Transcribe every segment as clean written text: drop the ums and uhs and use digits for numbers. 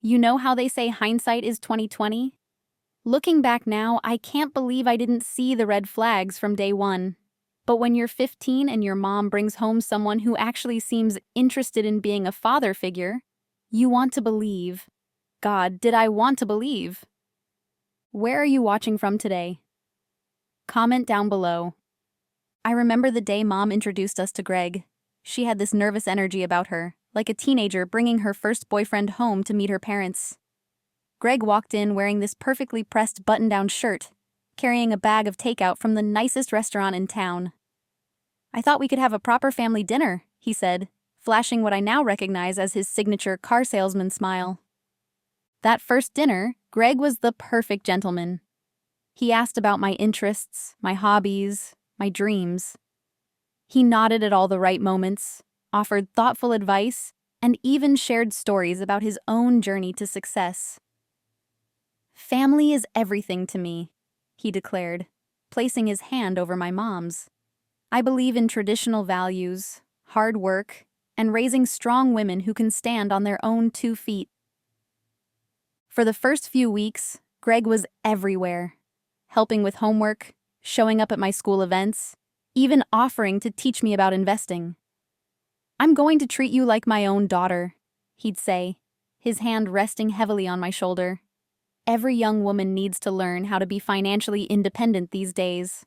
You know how they say hindsight is 2020? Looking back now, I can't believe I didn't see the red flags from day one. But when you're 15 and your mom brings home someone who actually seems interested in being a father figure, you want to believe. God, did I want to believe? Where are you watching from today? Comment down below. I remember the day Mom introduced us to Greg. She had this nervous energy about her, like a teenager bringing her first boyfriend home to meet her parents. Greg walked in wearing this perfectly pressed button-down shirt, carrying a bag of takeout from the nicest restaurant in town. "I thought we could have a proper family dinner," he said, flashing what I now recognize as his signature car salesman smile. That first dinner, Greg was the perfect gentleman. He asked about my interests, my hobbies, my dreams. He nodded at all the right moments, offered thoughtful advice, and even shared stories about his own journey to success. "Family is everything to me," he declared, placing his hand over my mom's. "I believe in traditional values, hard work, and raising strong women who can stand on their own 2 feet." For the first few weeks, Greg was everywhere, helping with homework, showing up at my school events, even offering to teach me about investing. "I'm going to treat you like my own daughter," he'd say, his hand resting heavily on my shoulder. Every young woman needs to learn how to be financially independent these days.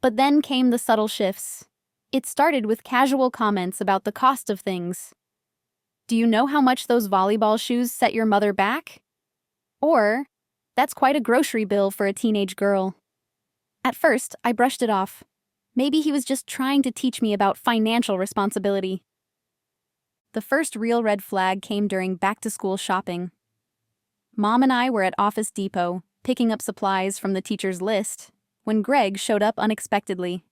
But then came the subtle shifts. It started with casual comments about the cost of things. "Do you know how much those volleyball shoes set your mother back?" Or, "That's quite a grocery bill for a teenage girl." At first, I brushed it off. Maybe he was just trying to teach me about financial responsibility. The first real red flag came during back-to-school shopping. Mom and I were at Office Depot, picking up supplies from the teacher's list, when Greg showed up unexpectedly.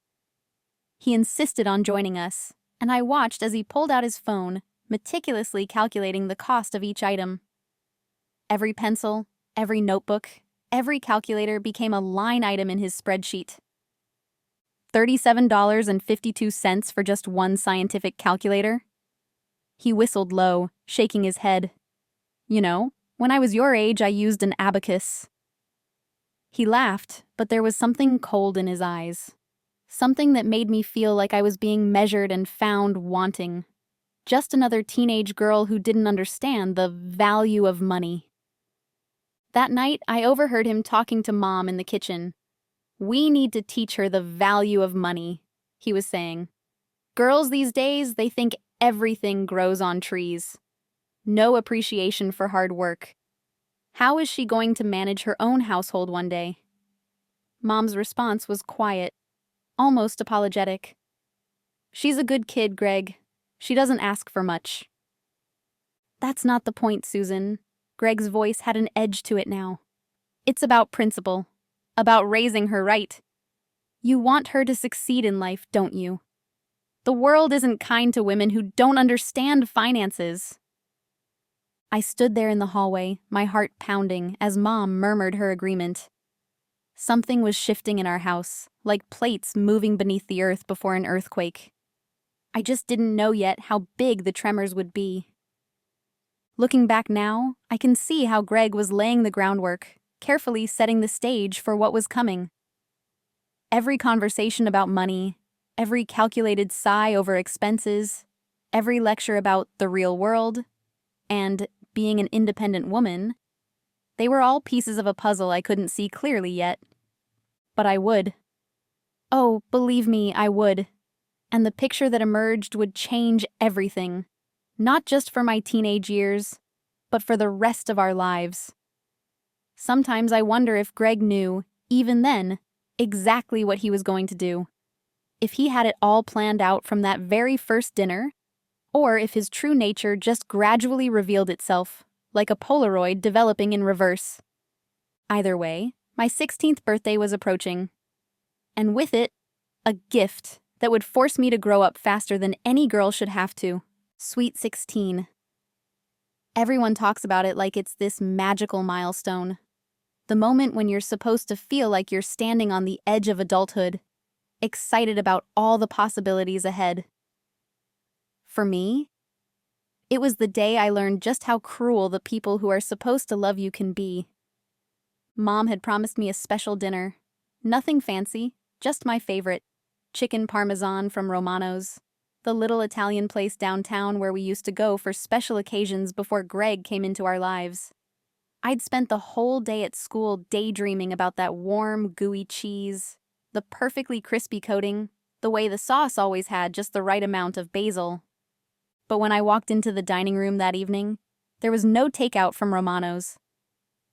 He insisted on joining us, and I watched as he pulled out his phone, meticulously calculating the cost of each item. Every pencil, every notebook, every calculator became a line item in his spreadsheet. $37.52 for just one scientific calculator? He whistled low, shaking his head. "You know, when I was your age, I used an abacus." He laughed, but there was something cold in his eyes. Something that made me feel like I was being measured and found wanting. Just another teenage girl who didn't understand the value of money. That night, I overheard him talking to Mom in the kitchen. "We need to teach her the value of money," he was saying. "Girls these days, they think everything grows on trees. No appreciation for hard work. How is she going to manage her own household one day?" Mom's response was quiet, almost apologetic. "She's a good kid, Greg. She doesn't ask for much." "That's not the point, Susan." Greg's voice had an edge to it now. "It's about principle, about raising her right. You want her to succeed in life, don't you? The world isn't kind to women who don't understand finances." I stood there in the hallway, my heart pounding, as Mom murmured her agreement. Something was shifting in our house, like plates moving beneath the earth before an earthquake. I just didn't know yet how big the tremors would be. Looking back now, I can see how Greg was laying the groundwork, carefully setting the stage for what was coming. Every conversation about money, every calculated sigh over expenses, every lecture about the real world, and being an independent woman, they were all pieces of a puzzle I couldn't see clearly yet. But I would. Oh, believe me, I would. And the picture that emerged would change everything, not just for my teenage years, but for the rest of our lives. Sometimes I wonder if Greg knew, even then, exactly what he was going to do. If he had it all planned out from that very first dinner, or if his true nature just gradually revealed itself, like a Polaroid developing in reverse. Either way, my 16th birthday was approaching. And with it, a gift that would force me to grow up faster than any girl should have to. Sweet 16. Everyone talks about it like it's this magical milestone. The moment when you're supposed to feel like you're standing on the edge of adulthood, excited about all the possibilities ahead. For me, It was the day I learned just how cruel the people who are supposed to love you can be. Mom had promised me a special dinner. Nothing fancy, just my favorite. Chicken parmesan from Romano's, the little Italian place downtown where we used to go for special occasions before Greg came into our lives. I'd spent the whole day at school daydreaming about that warm, gooey cheese, the perfectly crispy coating, the way the sauce always had just the right amount of basil. But when I walked into the dining room that evening, there was no takeout from Romano's.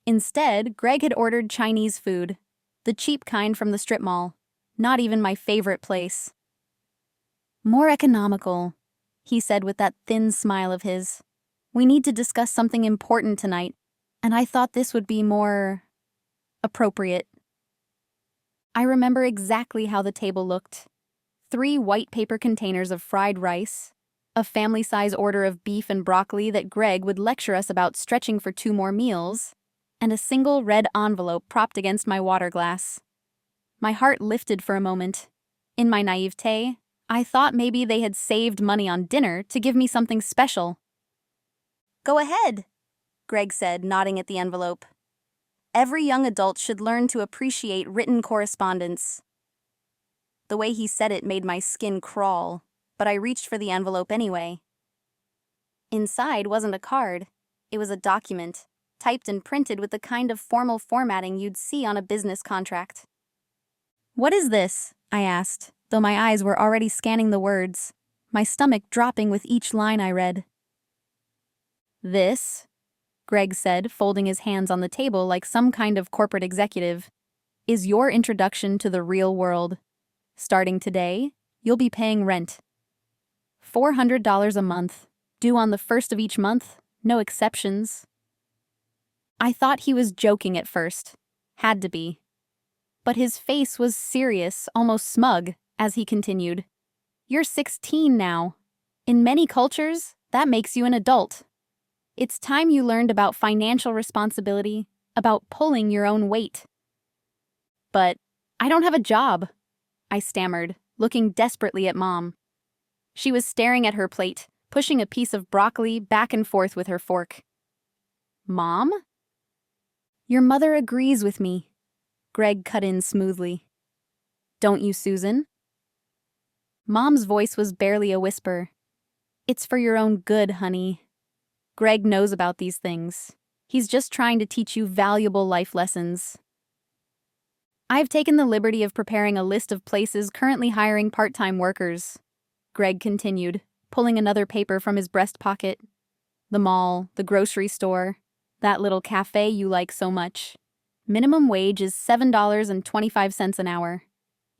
Instead, Greg had ordered Chinese food, the cheap kind from the strip mall, not even my favorite place. More economical, he said with that thin smile of his. We need to discuss something important tonight, and I thought this would be more appropriate. I remember exactly how the table looked. 3 white paper containers of fried rice, a family-size order of beef and broccoli that Greg would lecture us about stretching for 2 more meals, and a single red envelope propped against my water glass. My heart lifted for a moment. In my naivete, I thought maybe they had saved money on dinner to give me something special. Go ahead, Greg said, nodding at the envelope. Every young adult should learn to appreciate written correspondence. The way he said it made my skin crawl, but I reached for the envelope anyway. Inside wasn't a card. It was a document, typed and printed with the kind of formal formatting you'd see on a business contract. What is this? I asked, though my eyes were already scanning the words, my stomach dropping with each line I read. This, Greg said, folding his hands on the table like some kind of corporate executive, is your introduction to the real world. Starting today, you'll be paying rent. $400 a month, due on the first of each month, no exceptions. I thought he was joking at first. Had to be. But his face was serious, almost smug, as he continued. You're 16 now. In many cultures, that makes you an adult. It's time you learned about financial responsibility, about pulling your own weight. But I don't have a job, I stammered, looking desperately at Mom. She was staring at her plate, pushing a piece of broccoli back and forth with her fork. Mom? Your mother agrees with me, Greg cut in smoothly. Don't you, Susan? Mom's voice was barely a whisper. It's for your own good, honey. Greg knows about these things. He's just trying to teach you valuable life lessons. I've taken the liberty of preparing a list of places currently hiring part-time workers, Greg continued, pulling another paper from his breast pocket. The mall, the grocery store, that little cafe you like so much. Minimum wage is $7.25 an hour.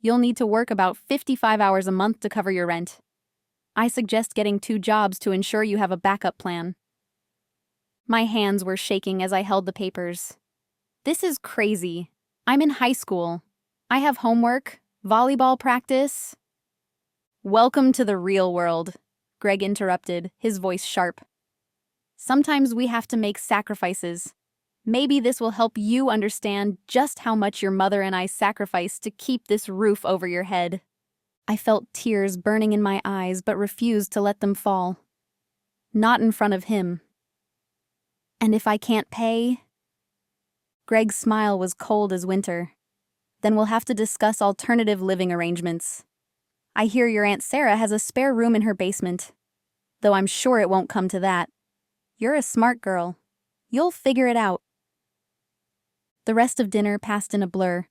You'll need to work about 55 hours a month to cover your rent. I suggest getting 2 jobs to ensure you have a backup plan. My hands were shaking as I held the papers. This is crazy. I'm in high school. I have homework, volleyball practice. Welcome to the real world, Greg interrupted, his voice sharp. Sometimes we have to make sacrifices. Maybe this will help you understand just how much your mother and I sacrificed to keep this roof over your head. I felt tears burning in my eyes but refused to let them fall. Not in front of him. And if I can't pay? Greg's smile was cold as winter. Then we'll have to discuss alternative living arrangements. I hear your Aunt Sarah has a spare room in her basement, though I'm sure it won't come to that. You're a smart girl. You'll figure it out. The rest of dinner passed in a blur.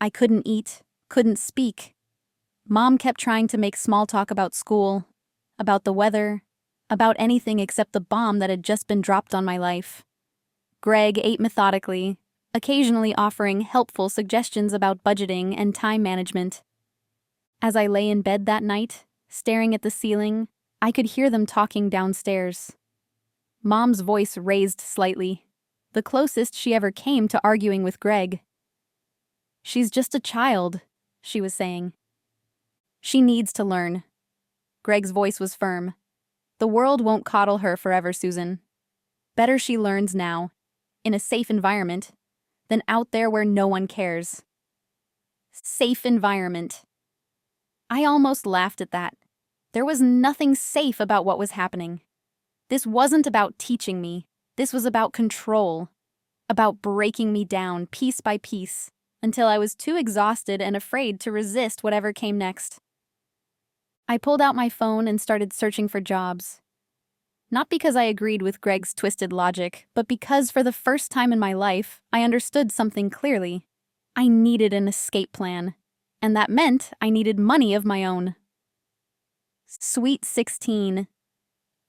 I couldn't eat, couldn't speak. Mom kept trying to make small talk about school, about the weather, about anything except the bomb that had just been dropped on my life. Greg ate methodically, occasionally offering helpful suggestions about budgeting and time management. As I lay in bed that night, staring at the ceiling, I could hear them talking downstairs. Mom's voice raised slightly, the closest she ever came to arguing with Greg. She's just a child, she was saying. She needs to learn. Greg's voice was firm. The world won't coddle her forever, Susan. Better she learns now, in a safe environment, than out there where no one cares. Safe environment. I almost laughed at that. There was nothing safe about what was happening. This wasn't about teaching me. This was about control, about breaking me down piece by piece, until I was too exhausted and afraid to resist whatever came next. I pulled out my phone and started searching for jobs. Not because I agreed with Greg's twisted logic, but because for the first time in my life, I understood something clearly. I needed an escape plan, and that meant I needed money of my own. Sweet 16.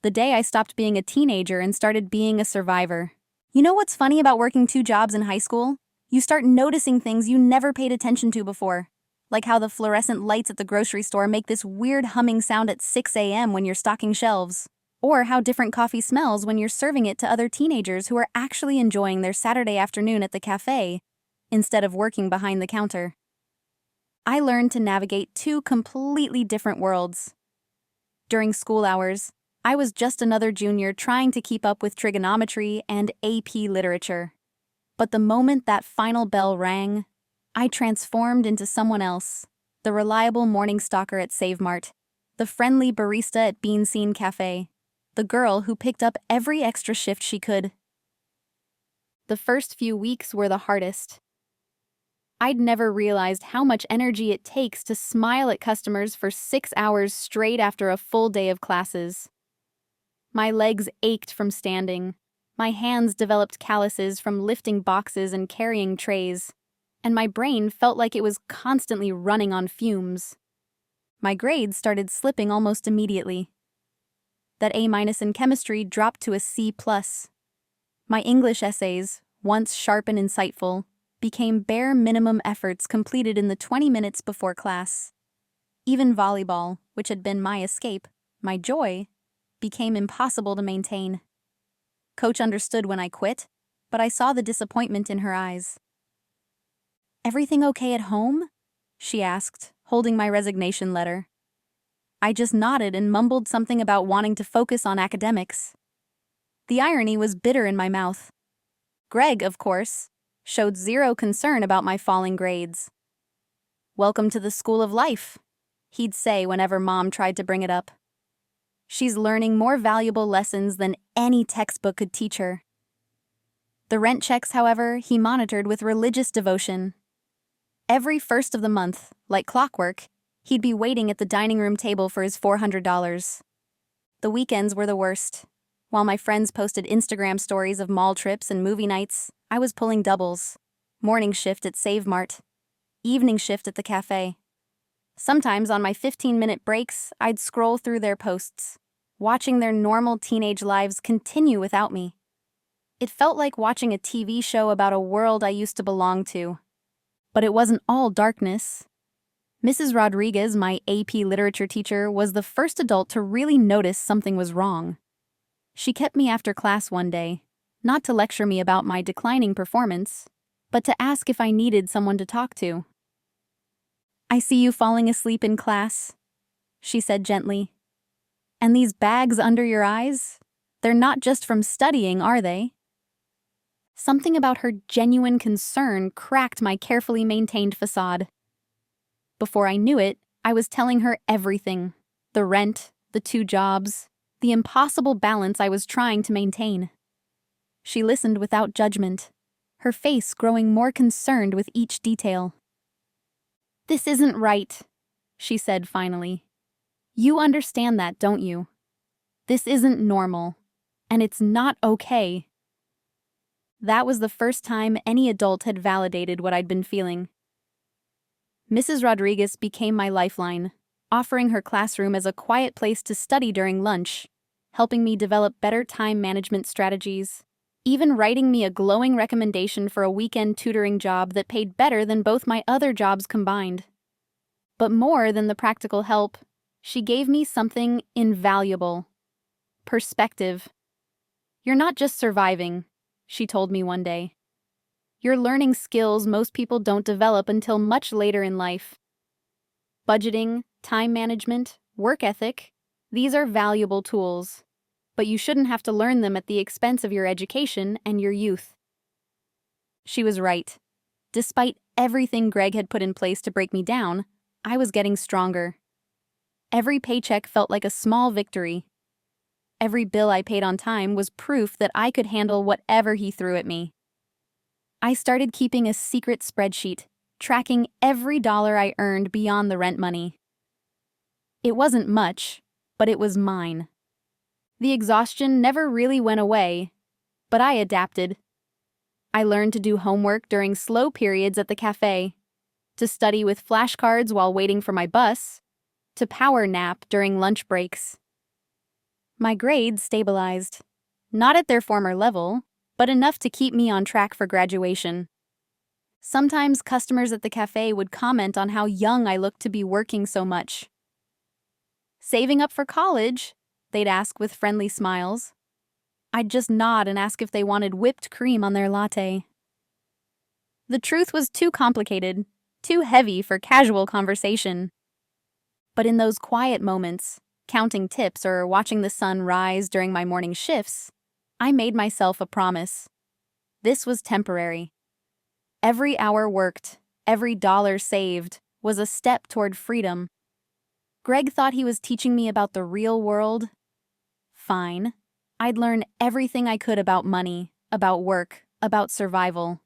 The day I stopped being a teenager and started being a survivor. You know what's funny about working 2 jobs in high school? You start noticing things you never paid attention to before. Like how the fluorescent lights at the grocery store make this weird humming sound at 6 a.m. when you're stocking shelves. Or how different coffee smells when you're serving it to other teenagers who are actually enjoying their Saturday afternoon at the cafe, instead of working behind the counter. I learned to navigate 2 completely different worlds. During school hours, I was just another junior trying to keep up with trigonometry and AP literature. But the moment that final bell rang, I transformed into someone else, the reliable morning stalker at Save Mart, the friendly barista at Bean Scene Cafe, the girl who picked up every extra shift she could. The first few weeks were the hardest. I'd never realized how much energy it takes to smile at customers for 6 hours straight after a full day of classes. My legs ached from standing. My hands developed calluses from lifting boxes and carrying trays, and my brain felt like it was constantly running on fumes. My grades started slipping almost immediately. That A- in chemistry dropped to a C+. My English essays, once sharp and insightful, became bare minimum efforts completed in the 20 minutes before class. Even volleyball, which had been my escape, my joy, became impossible to maintain. Coach understood when I quit, but I saw the disappointment in her eyes. "Everything okay at home?" she asked, holding my resignation letter. I just nodded and mumbled something about wanting to focus on academics. The irony was bitter in my mouth. Greg, of course, showed zero concern about my falling grades. "Welcome to the school of life," he'd say whenever Mom tried to bring it up. "She's learning more valuable lessons than any textbook could teach her." The rent checks, however, he monitored with religious devotion. Every first of the month, like clockwork, he'd be waiting at the dining room table for his $400. The weekends were the worst. While my friends posted Instagram stories of mall trips and movie nights, I was pulling doubles. Morning shift at Save Mart. Evening shift at the cafe. Sometimes on my 15-minute breaks, I'd scroll through their posts, watching their normal teenage lives continue without me. It felt like watching a TV show about a world I used to belong to. But it wasn't all darkness. Mrs. Rodriguez, my AP literature teacher, was the first adult to really notice something was wrong. She kept me after class one day, not to lecture me about my declining performance, but to ask if I needed someone to talk to. "I see you falling asleep in class," she said gently. "And these bags under your eyes? They're not just from studying, are they?" Something about her genuine concern cracked my carefully maintained facade. Before I knew it, I was telling her everything. The rent, the 2 jobs, the impossible balance I was trying to maintain. She listened without judgment, her face growing more concerned with each detail. "This isn't right," she said finally. "You understand that, don't you? This isn't normal, and it's not okay." That was the first time any adult had validated what I'd been feeling. Mrs. Rodriguez became my lifeline, offering her classroom as a quiet place to study during lunch, helping me develop better time management strategies, even writing me a glowing recommendation for a weekend tutoring job that paid better than both my other jobs combined. But more than the practical help, she gave me something invaluable: perspective. "You're not just surviving," she told me one day. "You're learning skills most people don't develop until much later in life. Budgeting, time management, work ethic, these are valuable tools, but you shouldn't have to learn them at the expense of your education and your youth." She was right. Despite everything Greg had put in place to break me down, I was getting stronger. Every paycheck felt like a small victory. Every bill I paid on time was proof that I could handle whatever he threw at me. I started keeping a secret spreadsheet, tracking every dollar I earned beyond the rent money. It wasn't much, but it was mine. The exhaustion never really went away, but I adapted. I learned to do homework during slow periods at the cafe, to study with flashcards while waiting for my bus, to power nap during lunch breaks. My grades stabilized, not at their former level, but enough to keep me on track for graduation. Sometimes customers at the cafe would comment on how young I looked to be working so much. "Saving up for college?" they'd ask with friendly smiles. I'd just nod and ask if they wanted whipped cream on their latte. The truth was too complicated, too heavy for casual conversation. But in those quiet moments, counting tips or watching the sun rise during my morning shifts, I made myself a promise. This was temporary. Every hour worked, every dollar saved, was a step toward freedom. Greg thought he was teaching me about the real world. Fine. I'd learn everything I could about money, about work, about survival.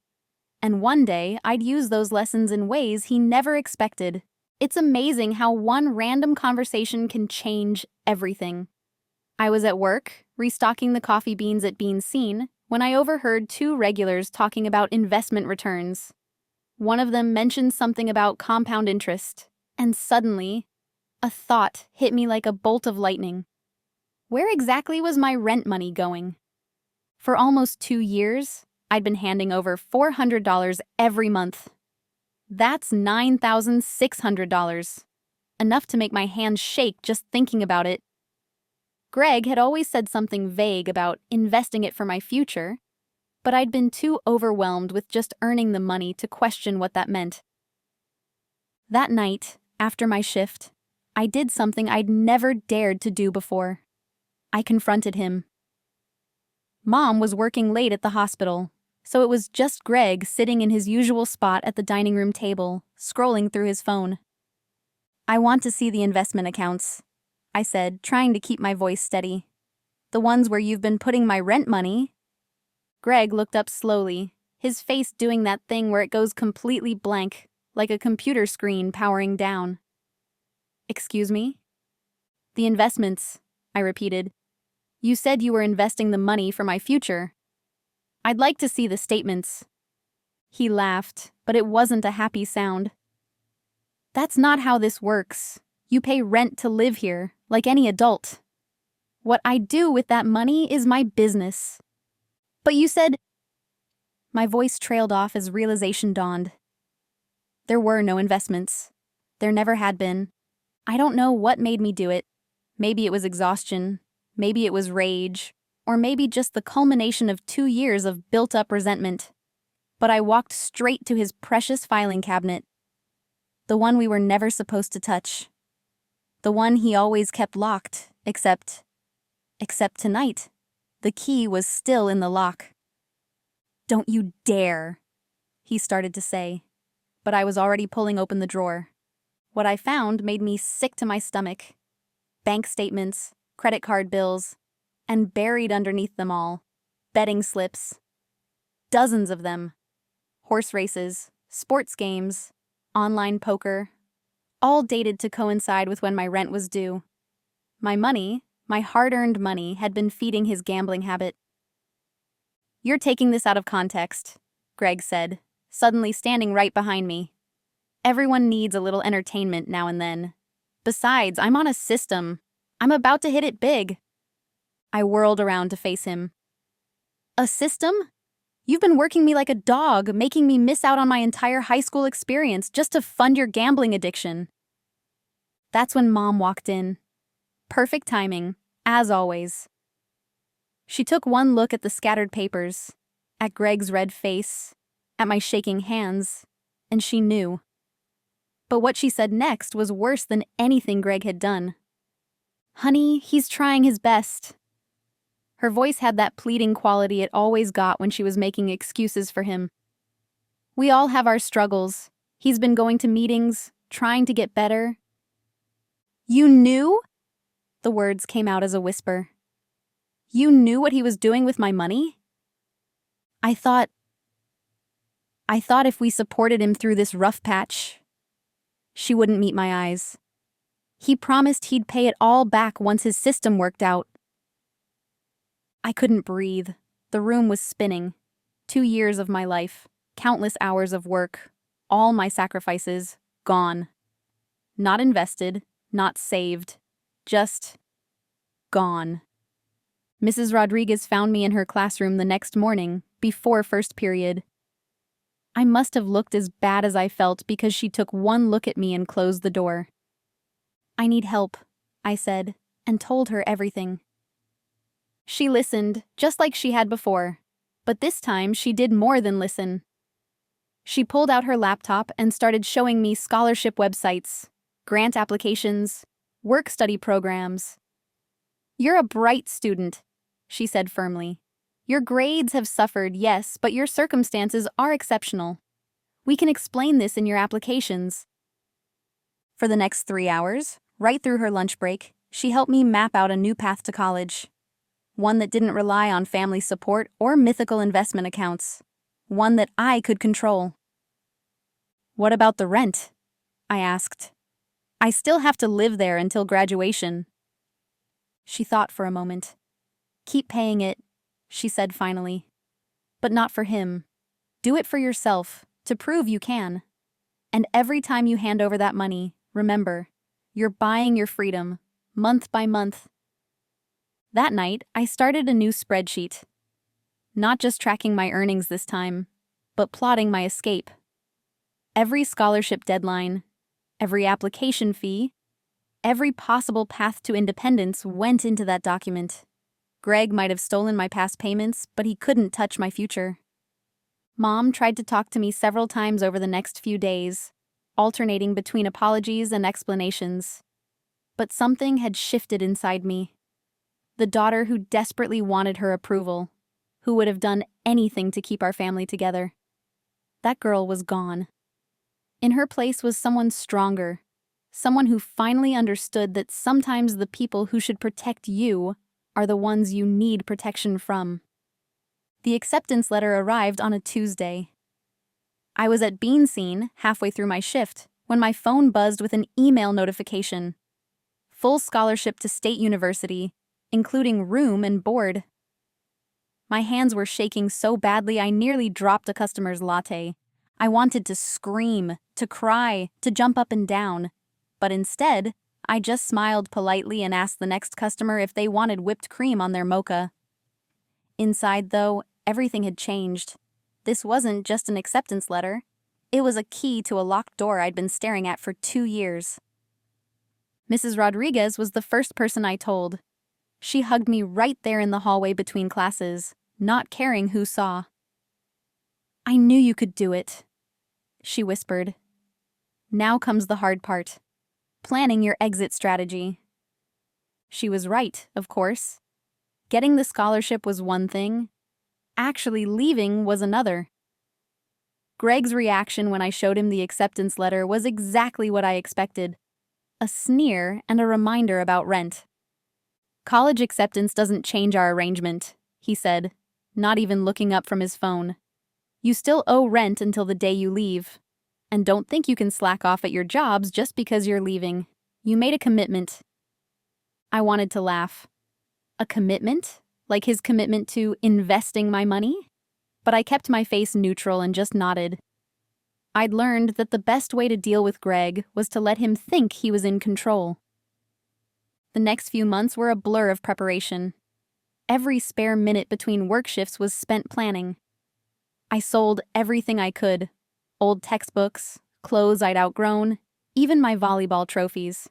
And one day, I'd use those lessons in ways he never expected. It's amazing how one random conversation can change everything. I was at work, restocking the coffee beans at Bean Scene, when I overheard two regulars talking about investment returns. One of them mentioned something about compound interest, and suddenly, a thought hit me like a bolt of lightning. Where exactly was my rent money going? For almost 2 years, I'd been handing over $400 every month. That's $9,600. Enough to make my hands shake just thinking about it. Greg had always said something vague about investing it for my future, but I'd been too overwhelmed with just earning the money to question what that meant. That night, after my shift, I did something I'd never dared to do before. I confronted him. Mom was working late at the hospital, so it was just Greg sitting in his usual spot at the dining room table, scrolling through his phone. "I want to see the investment accounts," I said, trying to keep my voice steady. "The ones where you've been putting my rent money." Greg looked up slowly, his face doing that thing where it goes completely blank, like a computer screen powering down. "Excuse me?" "The investments," I repeated. "You said you were investing the money for my future. I'd like to see the statements." He laughed, but it wasn't a happy sound. "That's not how this works. You pay rent to live here, like any adult. What I do with that money is my business." "But you said—" My voice trailed off as realization dawned. There were no investments. There never had been. I don't know what made me do it. Maybe it was exhaustion. Maybe it was rage. Or maybe just the culmination of 2 years of built-up resentment. But I walked straight to his precious filing cabinet. The one we were never supposed to touch. The one he always kept locked, except tonight. The key was still in the lock. "Don't you dare," he started to say, but I was already pulling open the drawer. What I found made me sick to my stomach. Bank statements, credit card bills, and buried underneath them all, betting slips. Dozens of them. Horse races, sports games, online poker, all dated to coincide with when my rent was due. My money, my hard-earned money, had been feeding his gambling habit. "You're taking this out of context," Greg said, suddenly standing right behind me. "Everyone needs a little entertainment now and then. Besides, I'm on a system. I'm about to hit it big." I whirled around to face him. "A system? You've been working me like a dog, making me miss out on my entire high school experience just to fund your gambling addiction." That's when Mom walked in. Perfect timing, as always. She took one look at the scattered papers, at Greg's red face, at my shaking hands, and she knew. But what she said next was worse than anything Greg had done. "Honey, he's trying his best." Her voice had that pleading quality it always got when she was making excuses for him. "We all have our struggles. He's been going to meetings, trying to get better." "You knew?" The words came out as a whisper. You knew what he was doing with my money? I thought if we supported him through this rough patch. She wouldn't meet my eyes. He promised he'd pay it all back once his system worked out. I couldn't breathe. The room was spinning. 2 years of my life, countless hours of work, all my sacrifices, gone. Not invested, not saved, just gone. Mrs. Rodriguez found me in her classroom the next morning, before first period. I must have looked as bad as I felt because she took one look at me and closed the door. I need help, I said, and told her everything. She listened, just like she had before, but this time she did more than listen. She pulled out her laptop and started showing me scholarship websites, grant applications, work-study programs. You're a bright student, she said firmly. Your grades have suffered, yes, but your circumstances are exceptional. We can explain this in your applications. For the next 3 hours, right through her lunch break, she helped me map out a new path to college. One that didn't rely on family support or mythical investment accounts. One that I could control. What about the rent? I asked. I still have to live there until graduation. She thought for a moment. Keep paying it, she said finally. But not for him. Do it for yourself, to prove you can. And every time you hand over that money, remember, you're buying your freedom, month by month. That night, I started a new spreadsheet. Not just tracking my earnings this time, but plotting my escape. Every scholarship deadline, every application fee, every possible path to independence went into that document. Greg might have stolen my past payments, but he couldn't touch my future. Mom tried to talk to me several times over the next few days, alternating between apologies and explanations. But something had shifted inside me. The daughter who desperately wanted her approval, who would have done anything to keep our family together. That girl was gone. In her place was someone stronger, someone who finally understood that sometimes the people who should protect you are the ones you need protection from. The acceptance letter arrived on a Tuesday. I was at Bean Scene halfway through my shift when my phone buzzed with an email notification. Full scholarship to State University, including room and board. My hands were shaking so badly I nearly dropped a customer's latte. I wanted to scream, to cry, to jump up and down. But instead, I just smiled politely and asked the next customer if they wanted whipped cream on their mocha. Inside, though, everything had changed. This wasn't just an acceptance letter. It was a key to a locked door I'd been staring at for 2 years. Mrs. Rodriguez was the first person I told. She hugged me right there in the hallway between classes, not caring who saw. I knew you could do it, she whispered. Now comes the hard part. Planning your exit strategy. She was right, of course. Getting the scholarship was one thing. Actually leaving was another. Greg's reaction when I showed him the acceptance letter was exactly what I expected. A sneer and a reminder about rent. College acceptance doesn't change our arrangement, he said, not even looking up from his phone. You still owe rent until the day you leave. And don't think you can slack off at your jobs just because you're leaving. You made a commitment. I wanted to laugh. A commitment? Like his commitment to investing my money? But I kept my face neutral and just nodded. I'd learned that the best way to deal with Greg was to let him think he was in control. The next few months were a blur of preparation. Every spare minute between work shifts was spent planning. I sold everything I could. Old textbooks, clothes I'd outgrown, even my volleyball trophies.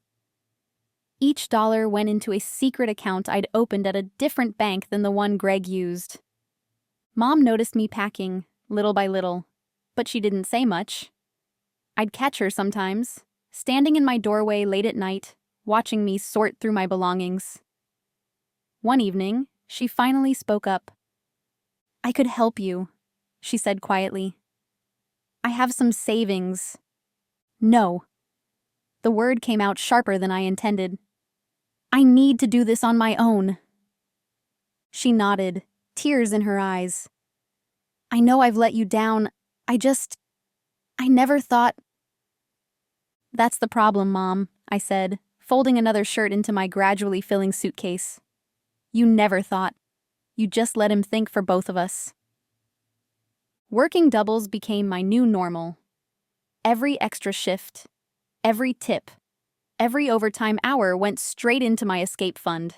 Each dollar went into a secret account I'd opened at a different bank than the one Greg used. Mom noticed me packing, little by little, but she didn't say much. I'd catch her sometimes, standing in my doorway late at night, watching me sort through my belongings. One evening, she finally spoke up. I could help you, she said quietly. I have some savings. No. The word came out sharper than I intended. I need to do this on my own. She nodded, tears in her eyes. I know I've let you down. I never thought. That's the problem, Mom, I said, folding another shirt into my gradually filling suitcase. You never thought. You just let him think for both of us. Working doubles became my new normal. Every extra shift, every tip, every overtime hour went straight into my escape fund.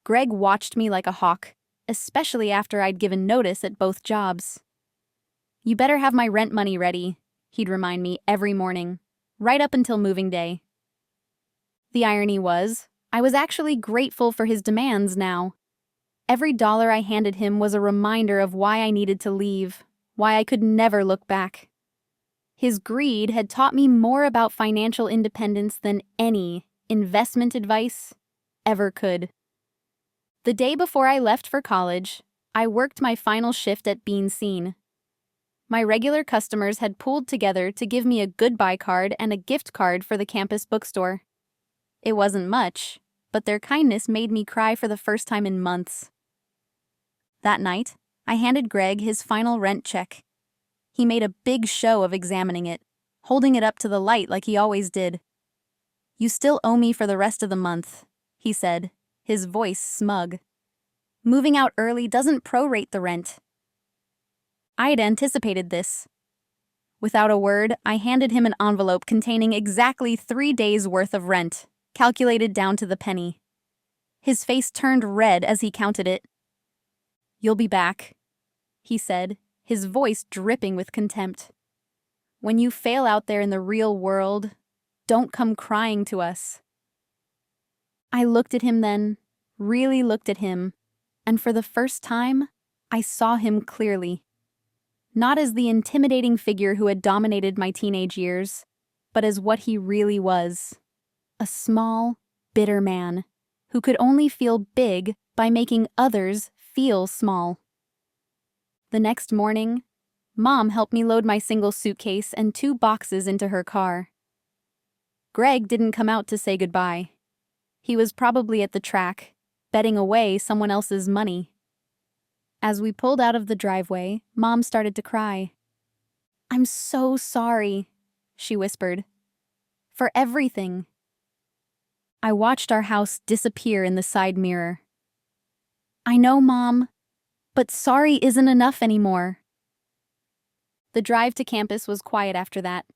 Greg watched me like a hawk, especially after I'd given notice at both jobs. You better have my rent money ready, he'd remind me every morning, right up until moving day. The irony was, I was actually grateful for his demands now. Every dollar I handed him was a reminder of why I needed to leave, why I could never look back. His greed had taught me more about financial independence than any investment advice ever could. The day before I left for college, I worked my final shift at Bean Scene. My regular customers had pooled together to give me a goodbye card and a gift card for the campus bookstore. It wasn't much, but their kindness made me cry for the first time in months. That night, I handed Greg his final rent check. He made a big show of examining it, holding it up to the light like he always did. You still owe me for the rest of the month, he said, his voice smug. Moving out early doesn't prorate the rent. I had anticipated this. Without a word, I handed him an envelope containing exactly 3 days' worth of rent, calculated down to the penny. His face turned red as he counted it. You'll be back, he said, his voice dripping with contempt. When you fail out there in the real world, don't come crying to us. I looked at him then, really looked at him, and for the first time, I saw him clearly. Not as the intimidating figure who had dominated my teenage years, but as what he really was. A small, bitter man who could only feel big by making others feel small. The next morning, Mom helped me load my single suitcase and 2 boxes into her car. Greg didn't come out to say goodbye. He was probably at the track, betting away someone else's money. As we pulled out of the driveway, Mom started to cry. I'm so sorry, she whispered. For everything. I watched our house disappear in the side mirror. I know, Mom, but sorry isn't enough anymore. The drive to campus was quiet after that.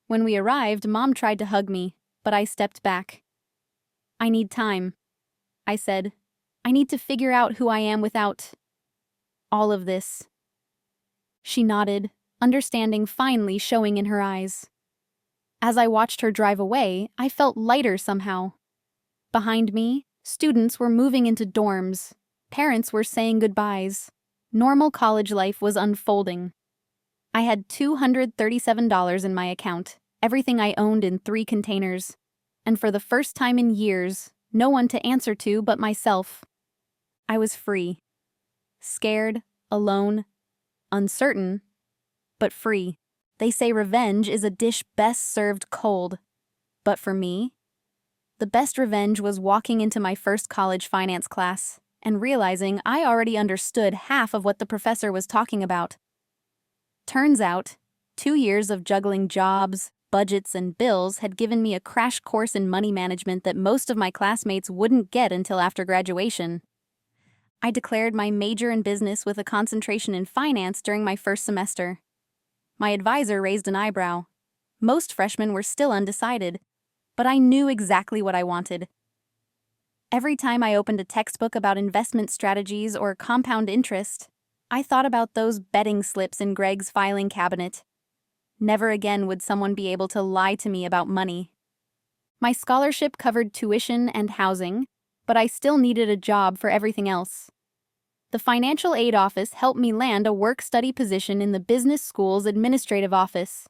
When we arrived, Mom tried to hug me, but I stepped back. I need time, I said. I need to figure out who I am without all of this. She nodded, understanding finally showing in her eyes. As I watched her drive away, I felt lighter somehow. Behind me, students were moving into dorms. Parents were saying goodbyes. Normal college life was unfolding. I had $237 in my account, everything I owned in 3 containers, and for the first time in years, no one to answer to but myself. I was free. Scared, alone, uncertain, but free. They say revenge is a dish best served cold. But for me, the best revenge was walking into my first college finance class and realizing I already understood half of what the professor was talking about. Turns out, 2 years of juggling jobs, budgets, and bills had given me a crash course in money management that most of my classmates wouldn't get until after graduation. I declared my major in business with a concentration in finance during my first semester. My advisor raised an eyebrow. Most freshmen were still undecided, but I knew exactly what I wanted. Every time I opened a textbook about investment strategies or compound interest, I thought about those betting slips in Greg's filing cabinet. Never again would someone be able to lie to me about money. My scholarship covered tuition and housing, but I still needed a job for everything else. The financial aid office helped me land a work-study position in the business school's administrative office.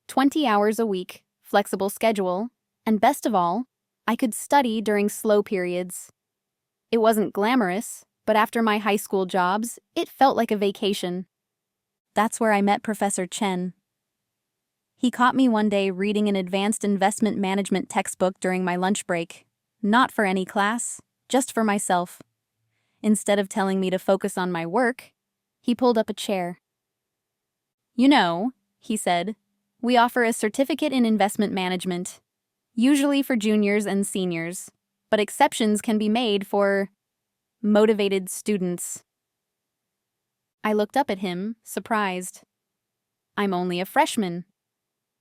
20 hours a week, flexible schedule, and best of all, I could study during slow periods. It wasn't glamorous, but after my high school jobs, it felt like a vacation. That's where I met Professor Chen. He caught me one day reading an advanced investment management textbook during my lunch break. Not for any class, just for myself. Instead of telling me to focus on my work, he pulled up a chair. "You know," he said, "we offer a certificate in investment management, usually for juniors and seniors, but exceptions can be made for motivated students." I looked up at him, surprised. "I'm only a freshman."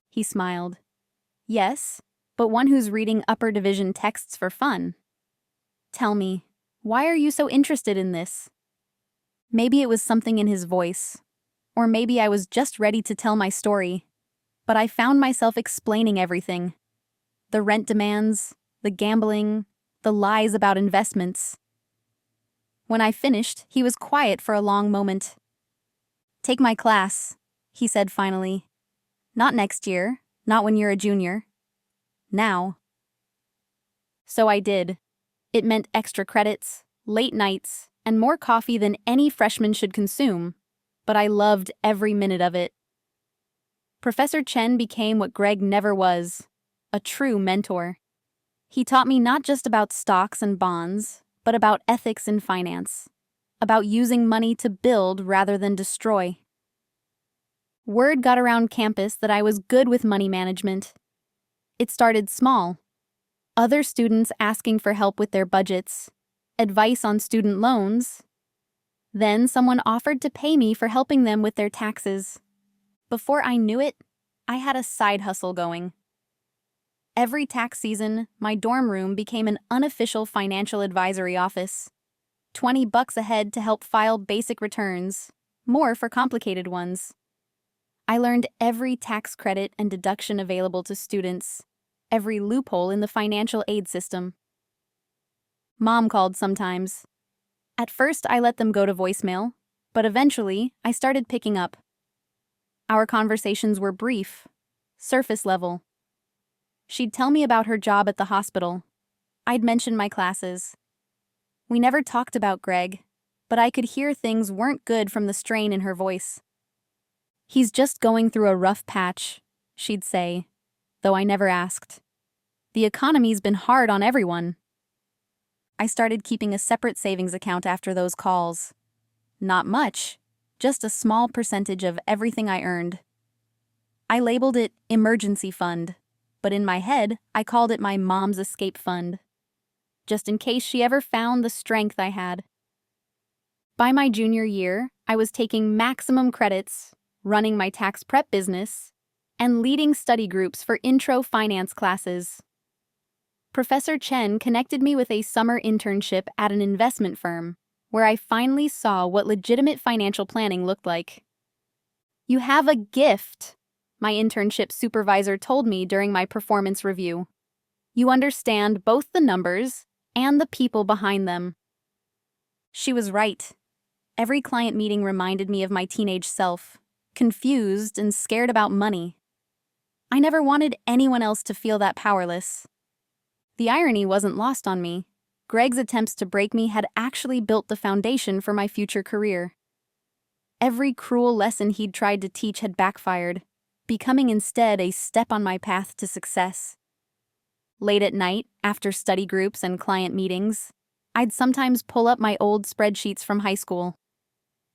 He smiled. "Yes, but one who's reading upper division texts for fun. Tell me, why are you so interested in this?" Maybe it was something in his voice, or maybe I was just ready to tell my story, but I found myself explaining everything. The rent demands, the gambling, the lies about investments. When I finished, he was quiet for a long moment. "Take my class," he said finally. "Not next year, not when you're a junior. Now." So I did. It meant extra credits, late nights, and more coffee than any freshman should consume, but I loved every minute of it. Professor Chen became what Greg never was, a true mentor. He taught me not just about stocks and bonds, but about ethics in finance, about using money to build rather than destroy. Word got around campus that I was good with money management. It started small. Other students asking for help with their budgets, advice on student loans. Then someone offered to pay me for helping them with their taxes. Before I knew it, I had a side hustle going. Every tax season, my dorm room became an unofficial financial advisory office. $20 a head to help file basic returns, more for complicated ones. I learned every tax credit and deduction available to students, every loophole in the financial aid system. Mom called sometimes. At first, I let them go to voicemail, but eventually, I started picking up. Our conversations were brief, surface level. She'd tell me about her job at the hospital. I'd mention my classes. We never talked about Greg, but I could hear things weren't good from the strain in her voice. "He's just going through a rough patch," she'd say, though I never asked. "The economy's been hard on everyone." I started keeping a separate savings account after those calls. Not much, just a small percentage of everything I earned. I labeled it emergency fund, but in my head, I called it my mom's escape fund, just in case she ever found the strength I had. By my junior year, I was taking maximum credits, running my tax prep business, and leading study groups for intro finance classes. Professor Chen connected me with a summer internship at an investment firm, where I finally saw what legitimate financial planning looked like. "You have a gift," my internship supervisor told me during my performance review. "You understand both the numbers and the people behind them." She was right. Every client meeting reminded me of my teenage self, confused and scared about money. I never wanted anyone else to feel that powerless. The irony wasn't lost on me. Greg's attempts to break me had actually built the foundation for my future career. Every cruel lesson he'd tried to teach had backfired, becoming instead a step on my path to success. Late at night, after study groups and client meetings, I'd sometimes pull up my old spreadsheets from high school.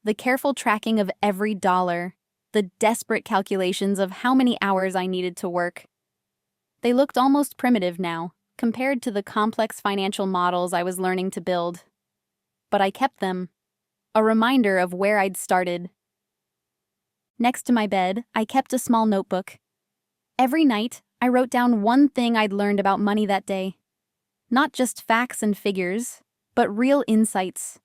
The careful tracking of every dollar, the desperate calculations of how many hours I needed to work. They looked almost primitive now, compared to the complex financial models I was learning to build. But I kept them, a reminder of where I'd started. Next to my bed, I kept a small notebook. Every night, I wrote down one thing I'd learned about money that day. Not just facts and figures, but real insights.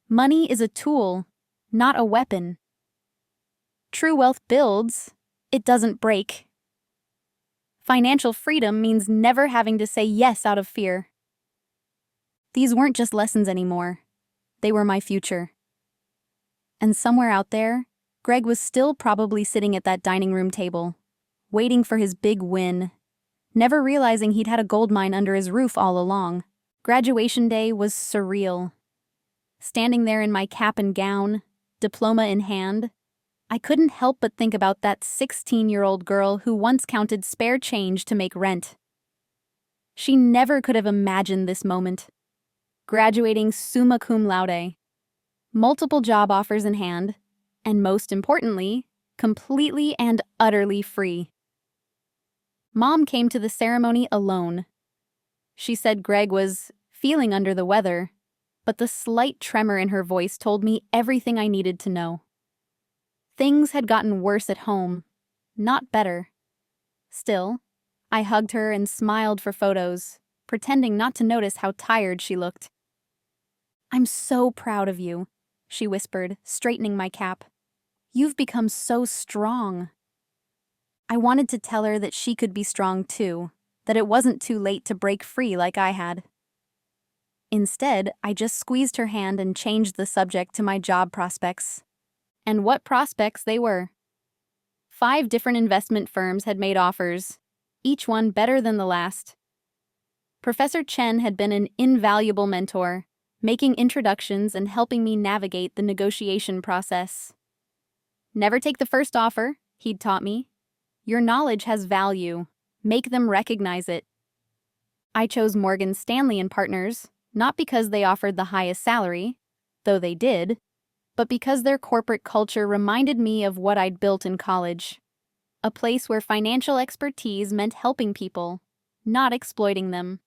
Money is a tool, not a weapon. True wealth builds, it doesn't break. Financial freedom means never having to say yes out of fear. These weren't just lessons anymore. They were my future. And somewhere out there, Greg was still probably sitting at that dining room table, waiting for his big win, never realizing he'd had a goldmine under his roof all along. Graduation day was surreal. Standing there in my cap and gown, diploma in hand, I couldn't help but think about that 16-year-old girl who once counted spare change to make rent. She never could have imagined this moment. graduating summa cum laude, multiple job offers in hand, and most importantly, completely and utterly free. Mom came to the ceremony alone. She said Greg was feeling under the weather, but the slight tremor in her voice told me everything I needed to know. Things had gotten worse at home, not better. Still, I hugged her and smiled for photos, pretending not to notice how tired she looked. "I'm so proud of you," she whispered, straightening my cap. "You've become so strong." I wanted to tell her that she could be strong too, that it wasn't too late to break free like I had. Instead, I just squeezed her hand and changed the subject to my job prospects. And what prospects they were. 5 different investment firms had made offers, each one better than the last. Professor Chen had been an invaluable mentor, making introductions and helping me navigate the negotiation process. Never take the first offer, he'd taught me. Your knowledge has value. Make them recognize it. I chose Morgan Stanley and Partners, not because they offered the highest salary, though they did, but because their corporate culture reminded me of what I'd built in college. A place where financial expertise meant helping people, not exploiting them.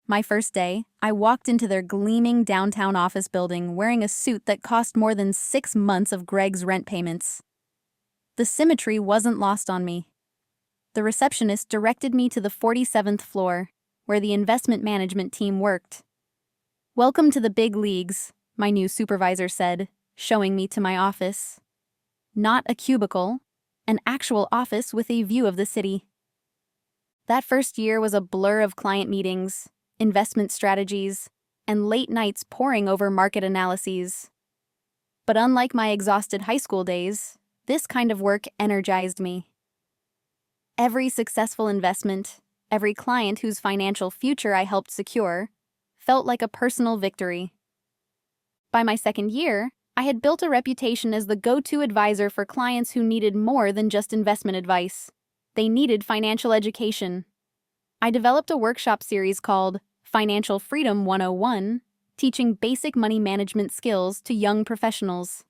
My first day, I walked into their gleaming downtown office building wearing a suit that cost more than 6 months of Greg's rent payments. The symmetry wasn't lost on me. The receptionist directed me to the 47th floor, where the investment management team worked. "Welcome to the big leagues," my new supervisor said, showing me to my office. Not a cubicle, an actual office with a view of the city. That first year was a blur of client meetings, investment strategies, and late nights poring over market analyses. But unlike my exhausted high school days, this kind of work energized me. Every successful investment, every client whose financial future I helped secure, felt like a personal victory. By my second year, I had built a reputation as the go-to advisor for clients who needed more than just investment advice. They needed financial education. I developed a workshop series called Financial Freedom 101, teaching basic money management skills to young professionals.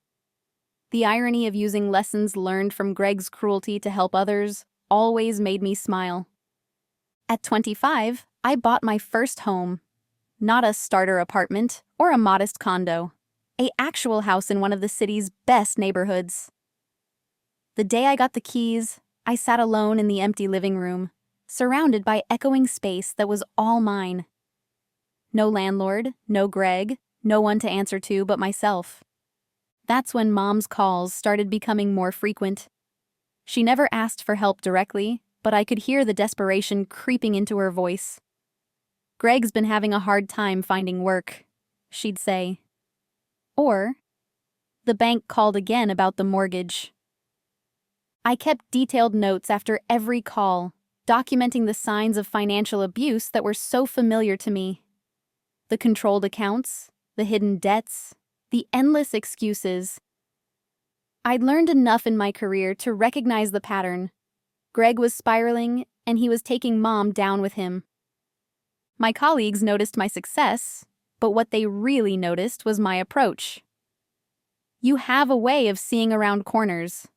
The irony of using lessons learned from Greg's cruelty to help others always made me smile. At 25, I bought my first home. Not a starter apartment or a modest condo. An actual house in one of the city's best neighborhoods. The day I got the keys, I sat alone in the empty living room, surrounded by echoing space that was all mine. No landlord, no Greg, no one to answer to but myself. That's when Mom's calls started becoming more frequent. She never asked for help directly, but I could hear the desperation creeping into her voice. "Greg's been having a hard time finding work," she'd say. Or, "The bank called again about the mortgage." I kept detailed notes after every call, documenting the signs of financial abuse that were so familiar to me. The controlled accounts, the hidden debts, the endless excuses. I'd learned enough in my career to recognize the pattern. Greg was spiraling, and he was taking Mom down with him. My colleagues noticed my success, but what they really noticed was my approach. "You have a way of seeing around corners,"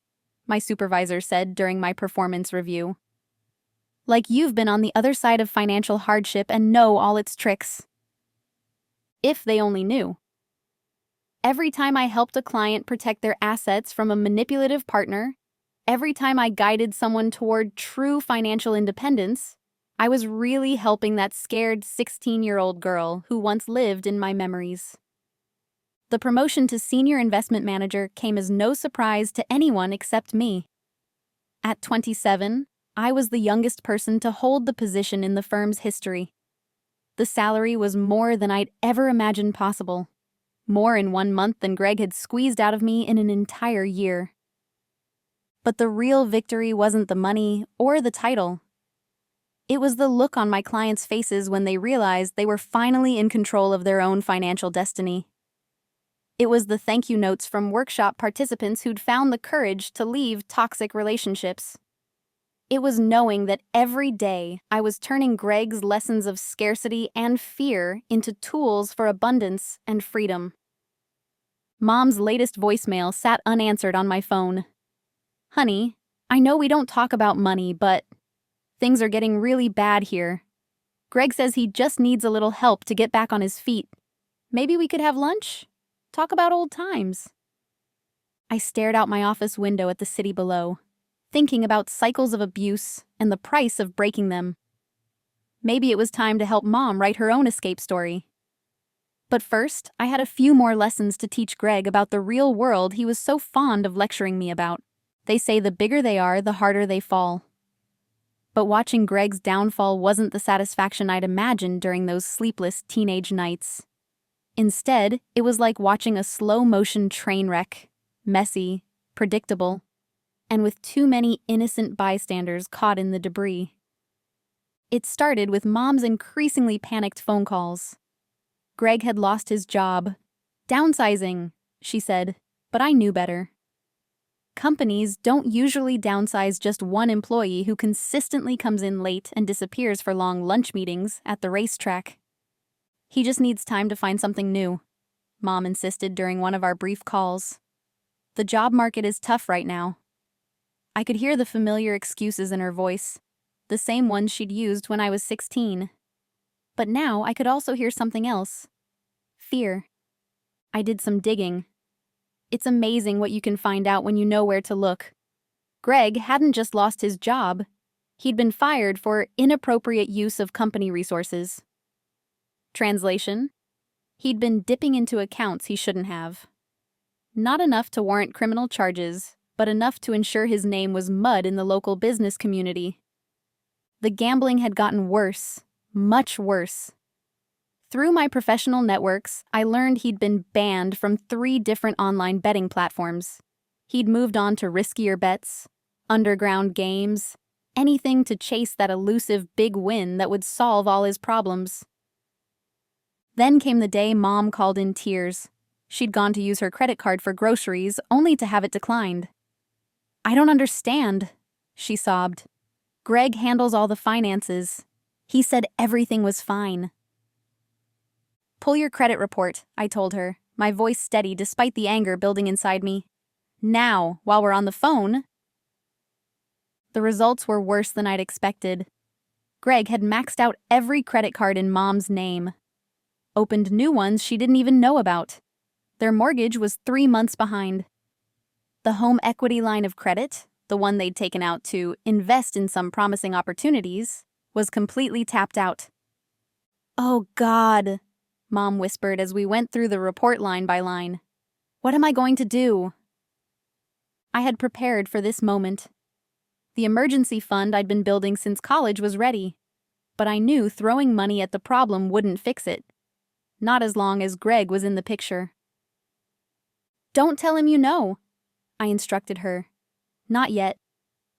my supervisor said during my performance review. "Like you've been on the other side of financial hardship and know all its tricks." If they only knew. Every time I helped a client protect their assets from a manipulative partner, every time I guided someone toward true financial independence, I was really helping that scared 16-year-old girl who once lived in my memories. The promotion to senior investment manager came as no surprise to anyone except me. At 27, I was the youngest person to hold the position in the firm's history. The salary was more than I'd ever imagined possible. More in 1 month than Greg had squeezed out of me in an entire year. But the real victory wasn't the money or the title. It was the look on my clients' faces when they realized they were finally in control of their own financial destiny. It was the thank you notes from workshop participants who'd found the courage to leave toxic relationships. It was knowing that every day I was turning Greg's lessons of scarcity and fear into tools for abundance and freedom. Mom's latest voicemail sat unanswered on my phone. "Honey, I know we don't talk about money, but things are getting really bad here. Greg says he just needs a little help to get back on his feet. Maybe we could have lunch? Talk about old times." I stared out my office window at the city below, thinking about cycles of abuse and the price of breaking them. Maybe it was time to help Mom write her own escape story. But first, I had a few more lessons to teach Greg about the real world he was so fond of lecturing me about. They say the bigger they are, the harder they fall. But watching Greg's downfall wasn't the satisfaction I'd imagined during those sleepless teenage nights. Instead, it was like watching a slow-motion train wreck, messy, predictable, and with too many innocent bystanders caught in the debris. It started with Mom's increasingly panicked phone calls. Greg had lost his job. "Downsizing," she said, but I knew better. Companies don't usually downsize just one employee who consistently comes in late and disappears for long lunch meetings at the racetrack. "He just needs time to find something new," Mom insisted during one of our brief calls. "The job market is tough right now." I could hear the familiar excuses in her voice, the same ones she'd used when I was 16. But now I could also hear something else. Fear. I did some digging. It's amazing what you can find out when you know where to look. Greg hadn't just lost his job. He'd been fired for inappropriate use of company resources. Translation: he'd been dipping into accounts he shouldn't have. Not enough to warrant criminal charges, but enough to ensure his name was mud in the local business community. The gambling had gotten worse, much worse. Through my professional networks, I learned he'd been banned from 3 different online betting platforms. He'd moved on to riskier bets, underground games, anything to chase that elusive big win that would solve all his problems. Then came the day Mom called in tears. She'd gone to use her credit card for groceries, only to have it declined. "I don't understand," she sobbed. "Greg handles all the finances. He said everything was fine." "Pull your credit report," I told her, my voice steady despite the anger building inside me. "Now, while we're on the phone." The results were worse than I'd expected. Greg had maxed out every credit card in Mom's name. Opened new ones she didn't even know about. Their mortgage was 3 months behind. The home equity line of credit, the one they'd taken out to invest in some promising opportunities, was completely tapped out. "Oh God," Mom whispered as we went through the report line by line. "What am I going to do?" I had prepared for this moment. The emergency fund I'd been building since college was ready, but I knew throwing money at the problem wouldn't fix it. Not as long as Greg was in the picture. "Don't tell him you know," I instructed her. "Not yet.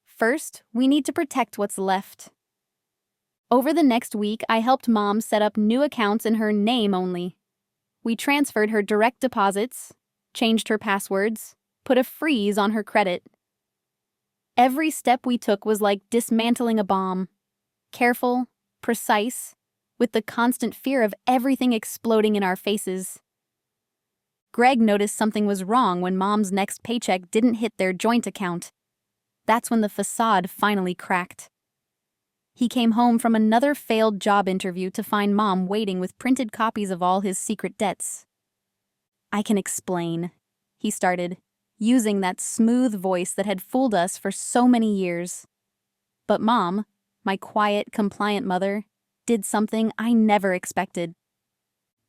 First, we need to protect what's left." Over the next week, I helped Mom set up new accounts in her name only. We transferred her direct deposits, changed her passwords, put a freeze on her credit. Every step we took was like dismantling a bomb. Careful, precise, with the constant fear of everything exploding in our faces. Greg noticed something was wrong when Mom's next paycheck didn't hit their joint account. That's when the facade finally cracked. He came home from another failed job interview to find Mom waiting with printed copies of all his secret debts. "I can explain," he started, using that smooth voice that had fooled us for so many years. But Mom, my quiet, compliant mother, did something I never expected.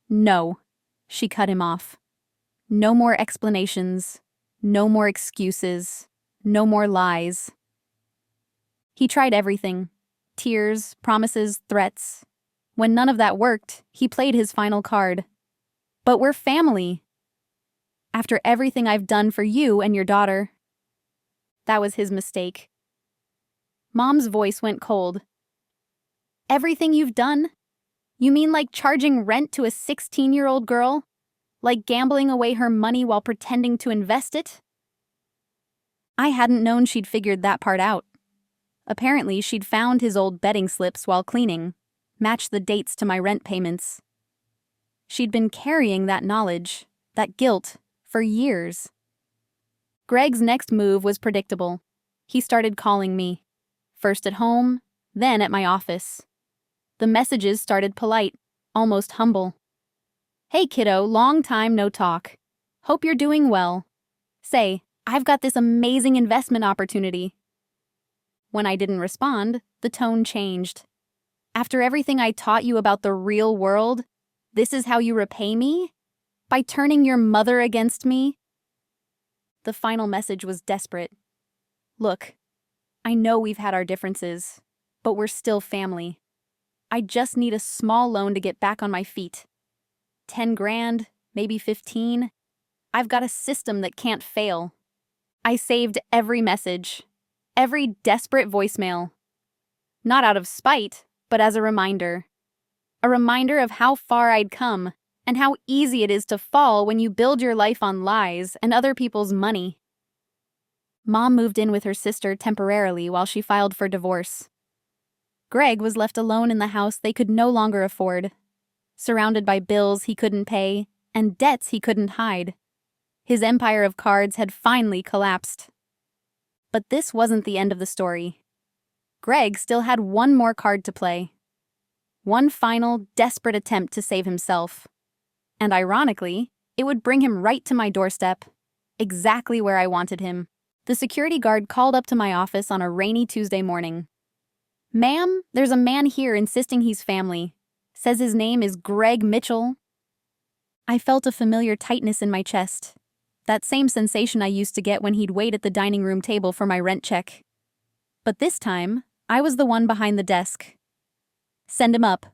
"No," she cut him off. "No more explanations, no more excuses, no more lies." He tried everything. Tears, promises, threats. When none of that worked, he played his final card. "But we're family. After everything I've done for you and your daughter." That was his mistake. Mom's voice went cold. "Everything you've done? You mean like charging rent to a 16-year-old girl? Like gambling away her money while pretending to invest it?" I hadn't known she'd figured that part out. Apparently, she'd found his old betting slips while cleaning, matched the dates to my rent payments. She'd been carrying that knowledge, that guilt, for years. Greg's next move was predictable. He started calling me. First at home, then at my office. The messages started polite, almost humble. "Hey kiddo, long time no talk. Hope you're doing well. Say, I've got this amazing investment opportunity." When I didn't respond, the tone changed. "After everything I taught you about the real world, this is how you repay me? By turning your mother against me?" The final message was desperate. "Look, I know we've had our differences, but we're still family. I just need a small loan to get back on my feet. 10 grand, maybe 15. I've got a system that can't fail." I saved every message, every desperate voicemail. Not out of spite, but as a reminder. A reminder of how far I'd come, and how easy it is to fall when you build your life on lies and other people's money. Mom moved in with her sister temporarily while she filed for divorce. Greg was left alone in the house they could no longer afford, surrounded by bills he couldn't pay and debts he couldn't hide. His empire of cards had finally collapsed. But this wasn't the end of the story. Greg still had one more card to play. One final, desperate attempt to save himself. And ironically, it would bring him right to my doorstep, exactly where I wanted him. The security guard called up to my office on a rainy Tuesday morning. "Ma'am, there's a man here insisting he's family. Says his name is Greg Mitchell." I felt a familiar tightness in my chest. That same sensation I used to get when he'd wait at the dining room table for my rent check. But this time, I was the one behind the desk. "Send him up,"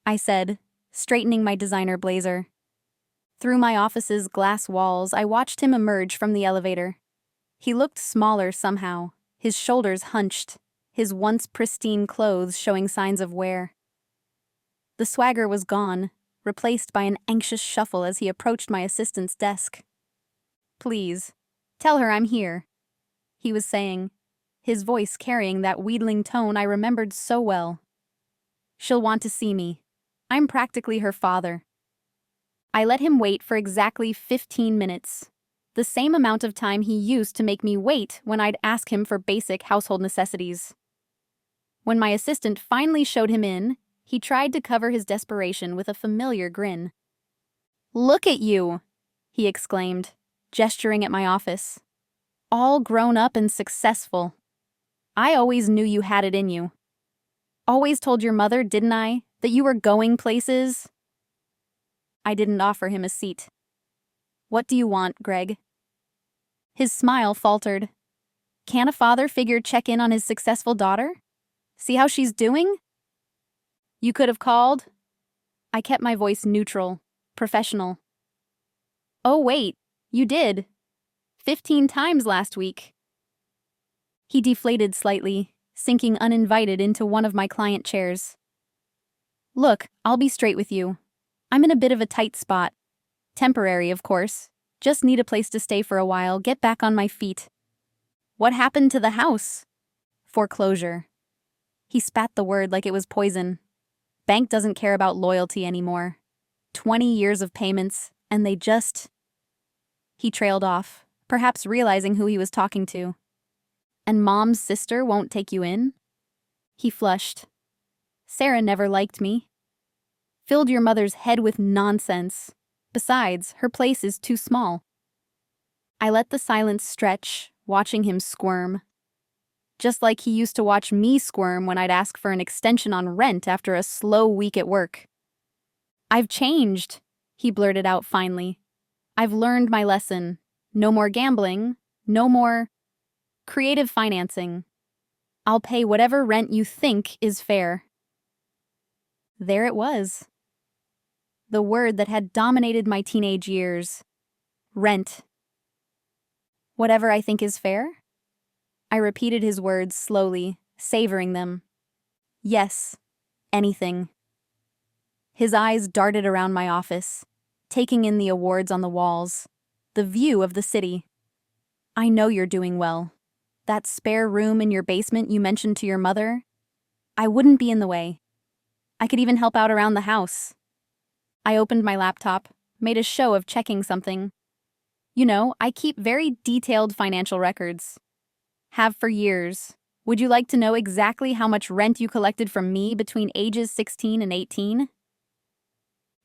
I said, straightening my designer blazer. Through my office's glass walls, I watched him emerge from the elevator. He looked smaller somehow, his shoulders hunched, his once pristine clothes showing signs of wear. The swagger was gone, replaced by an anxious shuffle as he approached my assistant's desk. "Please, tell her I'm here," he was saying, his voice carrying that wheedling tone I remembered so well. "She'll want to see me. I'm practically her father." I let him wait for exactly 15 minutes, the same amount of time he used to make me wait when I'd ask him for basic household necessities. When my assistant finally showed him in, he tried to cover his desperation with a familiar grin. "Look at you," he exclaimed, gesturing at my office. "All grown up and successful. I always knew you had it in you. Always told your mother, didn't I, that you were going places?" I didn't offer him a seat. "What do you want, Greg?" His smile faltered. "Can a father figure check in on his successful daughter? See how she's doing?" "You could have called." I kept my voice neutral, professional. "Oh wait, you did. 15 times last week." He deflated slightly, sinking uninvited into one of my client chairs. "Look, I'll be straight with you. I'm in a bit of a tight spot. Temporary, of course. Just need a place to stay for a while, get back on my feet." "What happened to the house?" "Foreclosure." He spat the word like it was poison. "Bank doesn't care about loyalty anymore. 20 years of payments, and they just..." He trailed off, perhaps realizing who he was talking to. "And Mom's sister won't take you in?" He flushed. "Sarah never liked me. Filled your mother's head with nonsense. Besides, her place is too small." I let the silence stretch, watching him squirm. Just like he used to watch me squirm when I'd ask for an extension on rent after a slow week at work. "I've changed," he blurted out finally. "I've learned my lesson. No more gambling. No more creative financing. I'll pay whatever rent you think is fair." There it was. The word that had dominated my teenage years. Rent. "Whatever I think is fair?" I repeated his words slowly, savoring them. "Yes, anything." His eyes darted around my office, taking in the awards on the walls, the view of the city. "I know you're doing well. That spare room in your basement you mentioned to your mother? I wouldn't be in the way. I could even help out around the house. I opened my laptop, made a show of checking something. You know, I keep very detailed financial records. Have for years. Would you like to know exactly how much rent you collected from me between ages 16 and 18?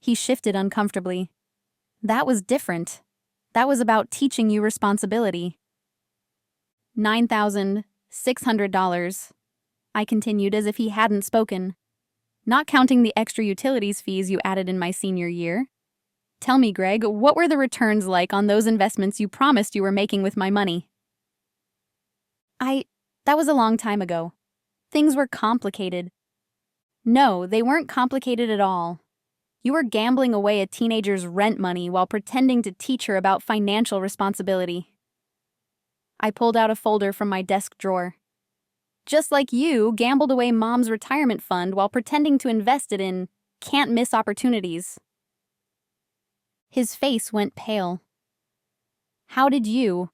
He shifted uncomfortably. That was different. That was about teaching you responsibility. $9,600. I continued as if he hadn't spoken. Not counting the extra utilities fees you added in my senior year. Tell me, Greg, what were the returns like on those investments you promised you were making with my money? That was a long time ago. Things were complicated. No, they weren't complicated at all. You were gambling away a teenager's rent money while pretending to teach her about financial responsibility. I pulled out a folder from my desk drawer. Just like you gambled away Mom's retirement fund while pretending to invest it in can't-miss opportunities. His face went pale. How did you?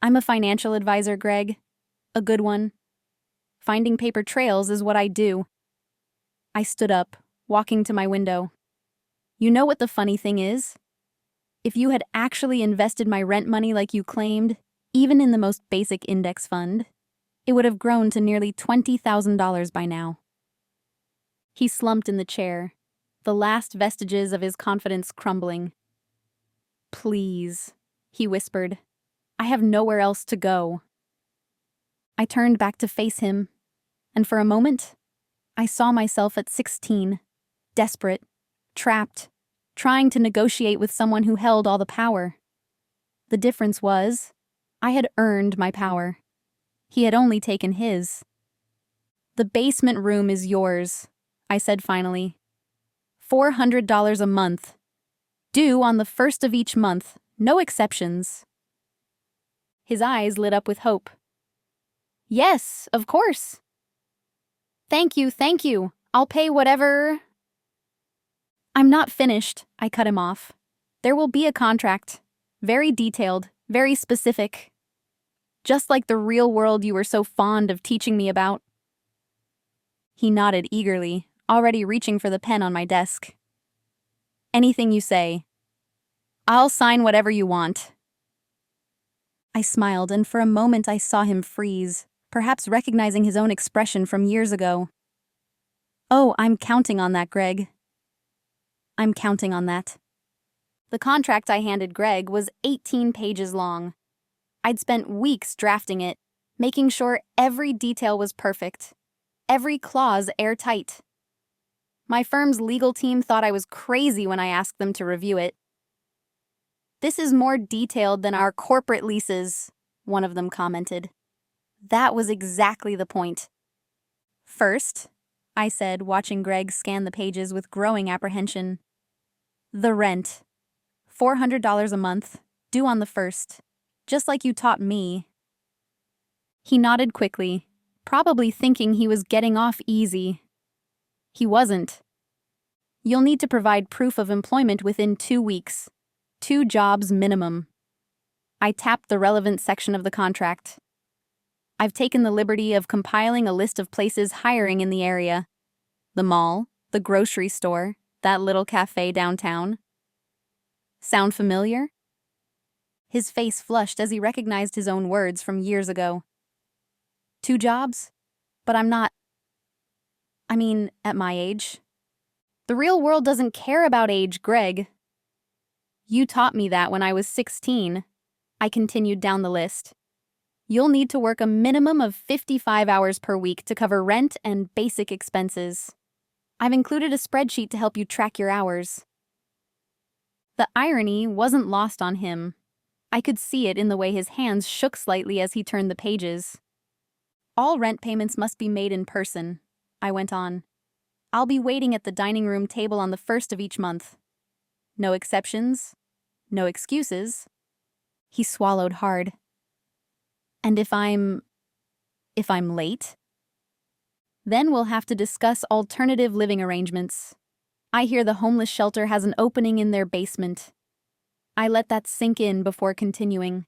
I'm a financial advisor, Greg. A good one. Finding paper trails is what I do. I stood up, walking to my window. You know what the funny thing is? If you had actually invested my rent money like you claimed, even in the most basic index fund, it would have grown to nearly $20,000 by now. He slumped in the chair, the last vestiges of his confidence crumbling. Please, he whispered. I have nowhere else to go. I turned back to face him, and for a moment, I saw myself at 16, desperate, trapped, trying to negotiate with someone who held all the power. The difference was, I had earned my power. He had only taken his. The basement room is yours, I said finally. $400 a month. Due on the first of each month, no exceptions. His eyes lit up with hope. Yes, of course. Thank you. I'll pay whatever. I'm not finished, I cut him off. There will be a contract. Very detailed, very specific. Just like the real world you were so fond of teaching me about. He nodded eagerly, already reaching for the pen on my desk. Anything you say. I'll sign whatever you want. I smiled, and for a moment I saw him freeze, perhaps recognizing his own expression from years ago. Oh, I'm counting on that, Greg. I'm counting on that. The contract I handed Greg was 18 pages long. I'd spent weeks drafting it, making sure every detail was perfect, every clause airtight. My firm's legal team thought I was crazy when I asked them to review it. This is more detailed than our corporate leases, one of them commented. That was exactly the point. First, I said, watching Greg scan the pages with growing apprehension. The rent. $400 a month, due on the first, just like you taught me. He nodded quickly, probably thinking he was getting off easy. He wasn't. You'll need to provide proof of employment within 2 weeks. 2 jobs minimum. I tapped the relevant section of the contract. I've taken the liberty of compiling a list of places hiring in the area. The mall, the grocery store, that little cafe downtown. Sound familiar? His face flushed as he recognized his own words from years ago. 2 jobs? But I'm not... at my age. The real world doesn't care about age, Greg. You taught me that when I was 16. I continued down the list. You'll need to work a minimum of 55 hours per week to cover rent and basic expenses. I've included a spreadsheet to help you track your hours. The irony wasn't lost on him. I could see it in the way his hands shook slightly as he turned the pages. All rent payments must be made in person, I went on. I'll be waiting at the dining room table on the first of each month. No exceptions. No excuses. He swallowed hard. And if I'm late? Then we'll have to discuss alternative living arrangements. I hear the homeless shelter has an opening in their basement. I let that sink in before continuing.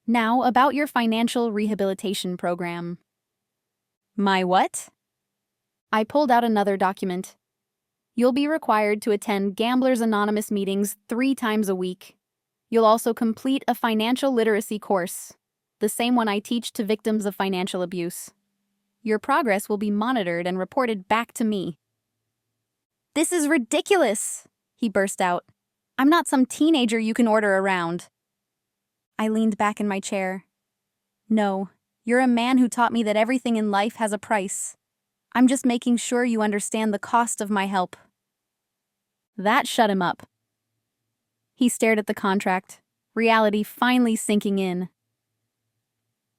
Now, about your financial rehabilitation program. My what? I pulled out another document. You'll be required to attend Gamblers Anonymous meetings 3 times a week. You'll also complete a financial literacy course, the same one I teach to victims of financial abuse. Your progress will be monitored and reported back to me. This is ridiculous, he burst out. I'm not some teenager you can order around. I leaned back in my chair. No, you're a man who taught me that everything in life has a price. I'm just making sure you understand the cost of my help. That shut him up. He stared at the contract, reality finally sinking in.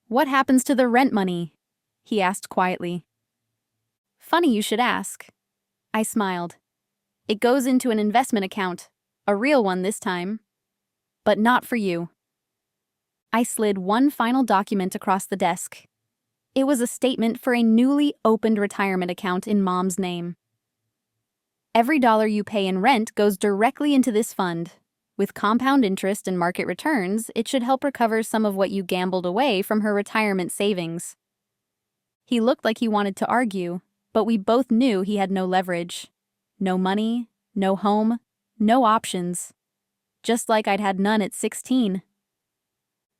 What happens to the rent money? He asked quietly. Funny you should ask. I smiled. It goes into an investment account, a real one this time. But not for you. I slid one final document across the desk. It was a statement for a newly opened retirement account in Mom's name. Every dollar you pay in rent goes directly into this fund. With compound interest and market returns, it should help recover some of what you gambled away from her retirement savings. He looked like he wanted to argue, but we both knew he had no leverage. No money, no home, no options. Just like I'd had none at 16.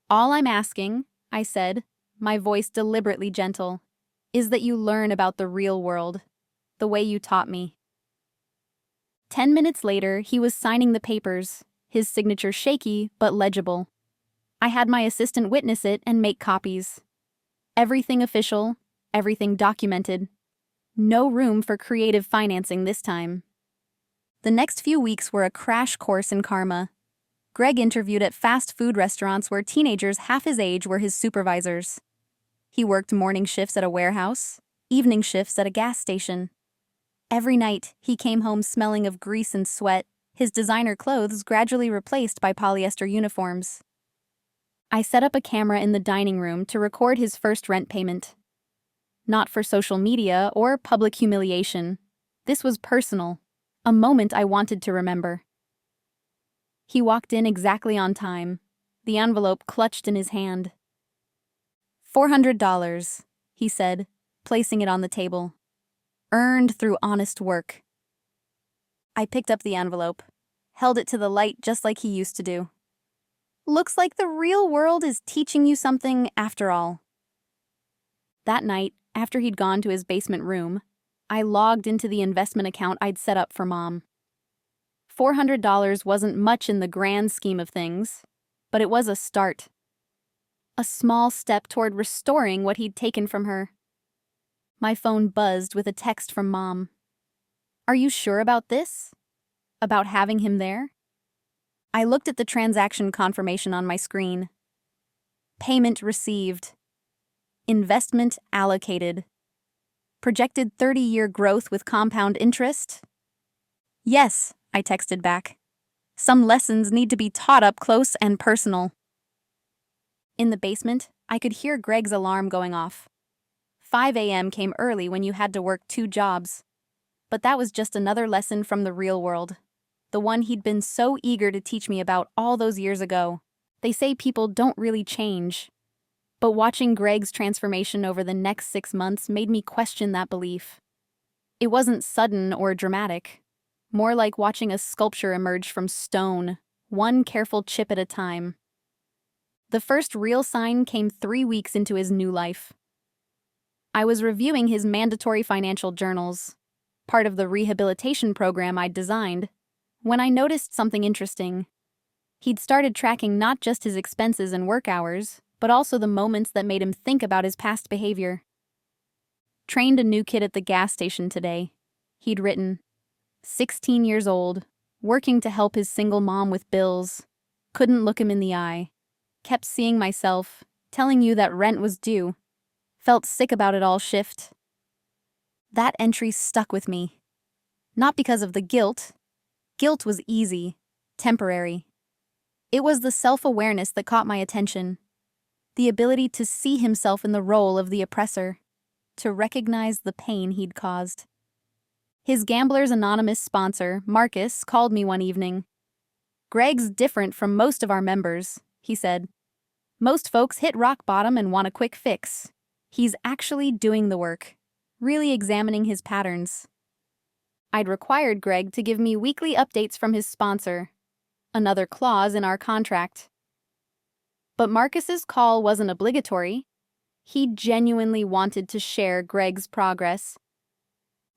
All I'm asking, I said, my voice deliberately gentle, is that you learn about the real world, the way you taught me. 10 minutes later, he was signing the papers, his signature shaky but legible. I had my assistant witness it and make copies. Everything official, everything documented. No room for creative financing this time. The next few weeks were a crash course in karma. Greg interviewed at fast food restaurants where teenagers half his age were his supervisors. He worked morning shifts at a warehouse, evening shifts at a gas station. Every night, he came home smelling of grease and sweat, his designer clothes gradually replaced by polyester uniforms. I set up a camera in the dining room to record his first rent payment. Not for social media or public humiliation. This was personal, a moment I wanted to remember. He walked in exactly on time, the envelope clutched in his hand. $400, he said, placing it on the table. Earned through honest work. I picked up the envelope, held it to the light just like he used to do. Looks like the real world is teaching you something after all. That night, after he'd gone to his basement room, I logged into the investment account I'd set up for Mom. $400 wasn't much in the grand scheme of things, but it was a start. A small step toward restoring what he'd taken from her. My phone buzzed with a text from Mom. Are you sure about this? About having him there? I looked at the transaction confirmation on my screen. Payment received. Investment allocated. Projected 30-year growth with compound interest? Yes, I texted back. Some lessons need to be taught up close and personal. In the basement, I could hear Greg's alarm going off. 5 a.m. came early when you had to work 2 jobs. But that was just another lesson from the real world. The one he'd been so eager to teach me about all those years ago. They say people don't really change. But watching Greg's transformation over the next 6 months made me question that belief. It wasn't sudden or dramatic. More like watching a sculpture emerge from stone, one careful chip at a time. The first real sign came 3 weeks into his new life. I was reviewing his mandatory financial journals, part of the rehabilitation program I'd designed, when I noticed something interesting. He'd started tracking not just his expenses and work hours, but also the moments that made him think about his past behavior. Trained a new kid at the gas station today, he'd written. 16 years old, working to help his single mom with bills. Couldn't look him in the eye. Kept seeing myself, telling you that rent was due. Felt sick about it all shift. That entry stuck with me. Not because of the guilt. Guilt was easy, temporary. It was the self-awareness that caught my attention. The ability to see himself in the role of the oppressor. To recognize the pain he'd caused. His Gamblers Anonymous sponsor, Marcus, called me one evening. Greg's different from most of our members, he said. Most folks hit rock bottom and want a quick fix. He's actually doing the work, really examining his patterns. I'd required Greg to give me weekly updates from his sponsor, another clause in our contract. But Marcus's call wasn't obligatory. He genuinely wanted to share Greg's progress.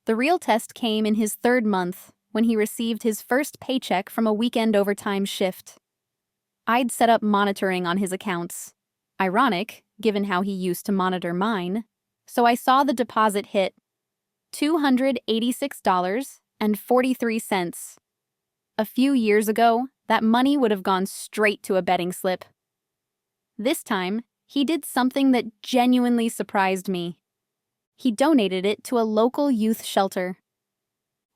The real test came in his 3rd month, when he received his first paycheck from a weekend overtime shift. I'd set up monitoring on his accounts. Ironic, given how he used to monitor mine. So I saw the deposit hit $286.43. A few years ago, that money would have gone straight to a betting slip. This time, he did something that genuinely surprised me. He donated it to a local youth shelter.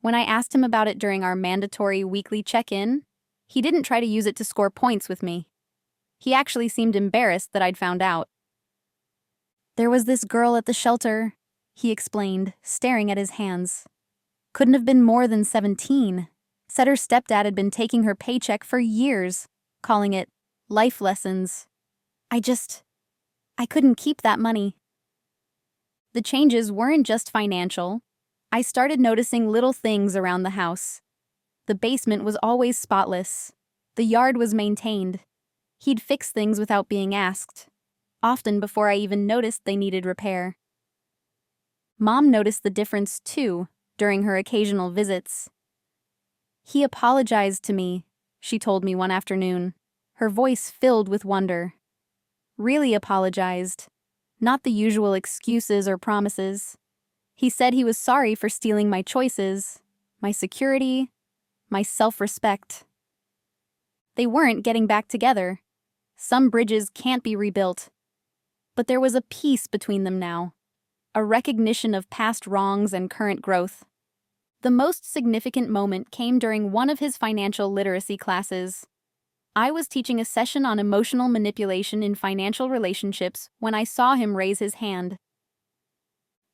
When I asked him about it during our mandatory weekly check-in, he didn't try to use it to score points with me. He actually seemed embarrassed that I'd found out. "There was this girl at the shelter," he explained, staring at his hands. "Couldn't have been more than 17. Said her stepdad had been taking her paycheck for years, calling it life lessons. I couldn't keep that money." The changes weren't just financial. I started noticing little things around the house. The basement was always spotless. The yard was maintained. He'd fix things without being asked, often before I even noticed they needed repair. Mom noticed the difference too, during her occasional visits. "He apologized to me," she told me one afternoon, her voice filled with wonder. Really apologized, not the usual excuses or promises. He said he was sorry for stealing my choices, my security, my self-respect. They weren't getting back together. Some bridges can't be rebuilt. But there was a peace between them now, a recognition of past wrongs and current growth. The most significant moment came during one of his financial literacy classes. I was teaching a session on emotional manipulation in financial relationships when I saw him raise his hand.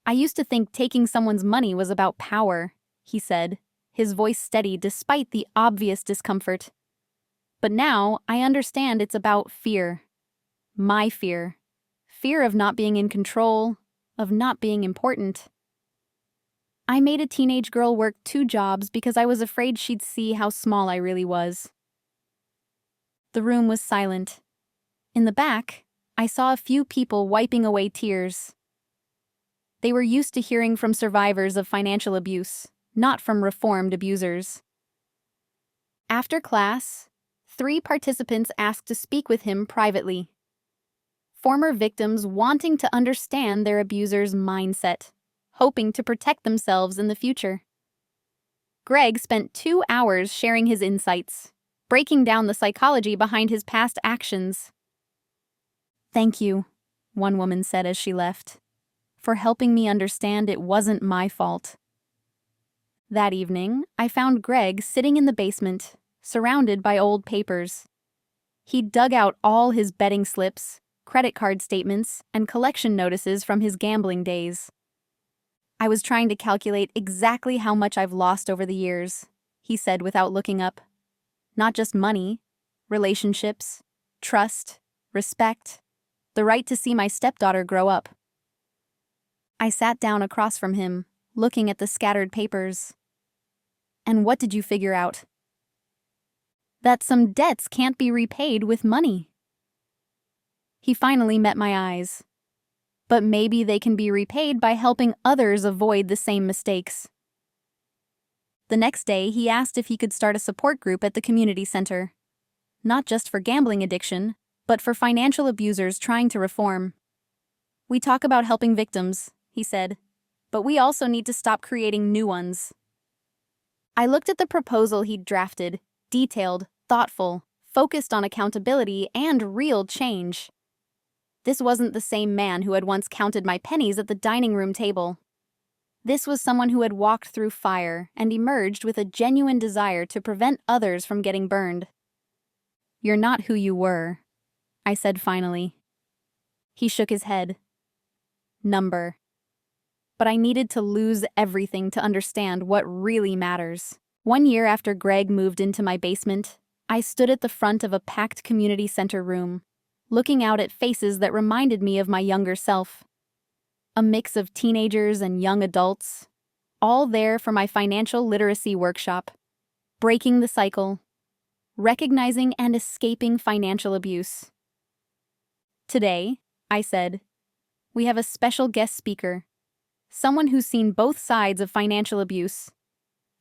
"I used to think taking someone's money was about power," he said, his voice steady despite the obvious discomfort. "But now I understand it's about fear. My fear. Fear of not being in control, of not being important. I made a teenage girl work 2 jobs because I was afraid she'd see how small I really was." The room was silent. In the back, I saw a few people wiping away tears. They were used to hearing from survivors of financial abuse, not from reformed abusers. After class, 3 participants asked to speak with him privately. Former victims wanting to understand their abuser's mindset, hoping to protect themselves in the future. Greg spent 2 hours sharing his insights, breaking down the psychology behind his past actions. "Thank you," one woman said as she left, "for helping me understand it wasn't my fault." That evening, I found Greg sitting in the basement, surrounded by old papers. He'd dug out all his betting slips, credit card statements, and collection notices from his gambling days. "I was trying to calculate exactly how much I've lost over the years," he said without looking up. "Not just money, relationships, trust, respect, the right to see my stepdaughter grow up." I sat down across from him, looking at the scattered papers. "And what did you figure out?" "That some debts can't be repaid with money." He finally met my eyes. "But maybe they can be repaid by helping others avoid the same mistakes." The next day, he asked if he could start a support group at the community center. Not just for gambling addiction, but for financial abusers trying to reform. "We talk about helping victims," he said, "but we also need to stop creating new ones." I looked at the proposal he'd drafted, detailed, thoughtful, focused on accountability and real change. This wasn't the same man who had once counted my pennies at the dining room table. This was someone who had walked through fire and emerged with a genuine desire to prevent others from getting burned. "You're not who you were," I said finally. He shook his head. "Number. But I needed to lose everything to understand what really matters." 1 year after Greg moved into my basement, I stood at the front of a packed community center room, looking out at faces that reminded me of my younger self. A mix of teenagers and young adults, all there for my financial literacy workshop, breaking the cycle, recognizing and escaping financial abuse. Today, I said, we have a special guest speaker, someone who's seen both sides of financial abuse,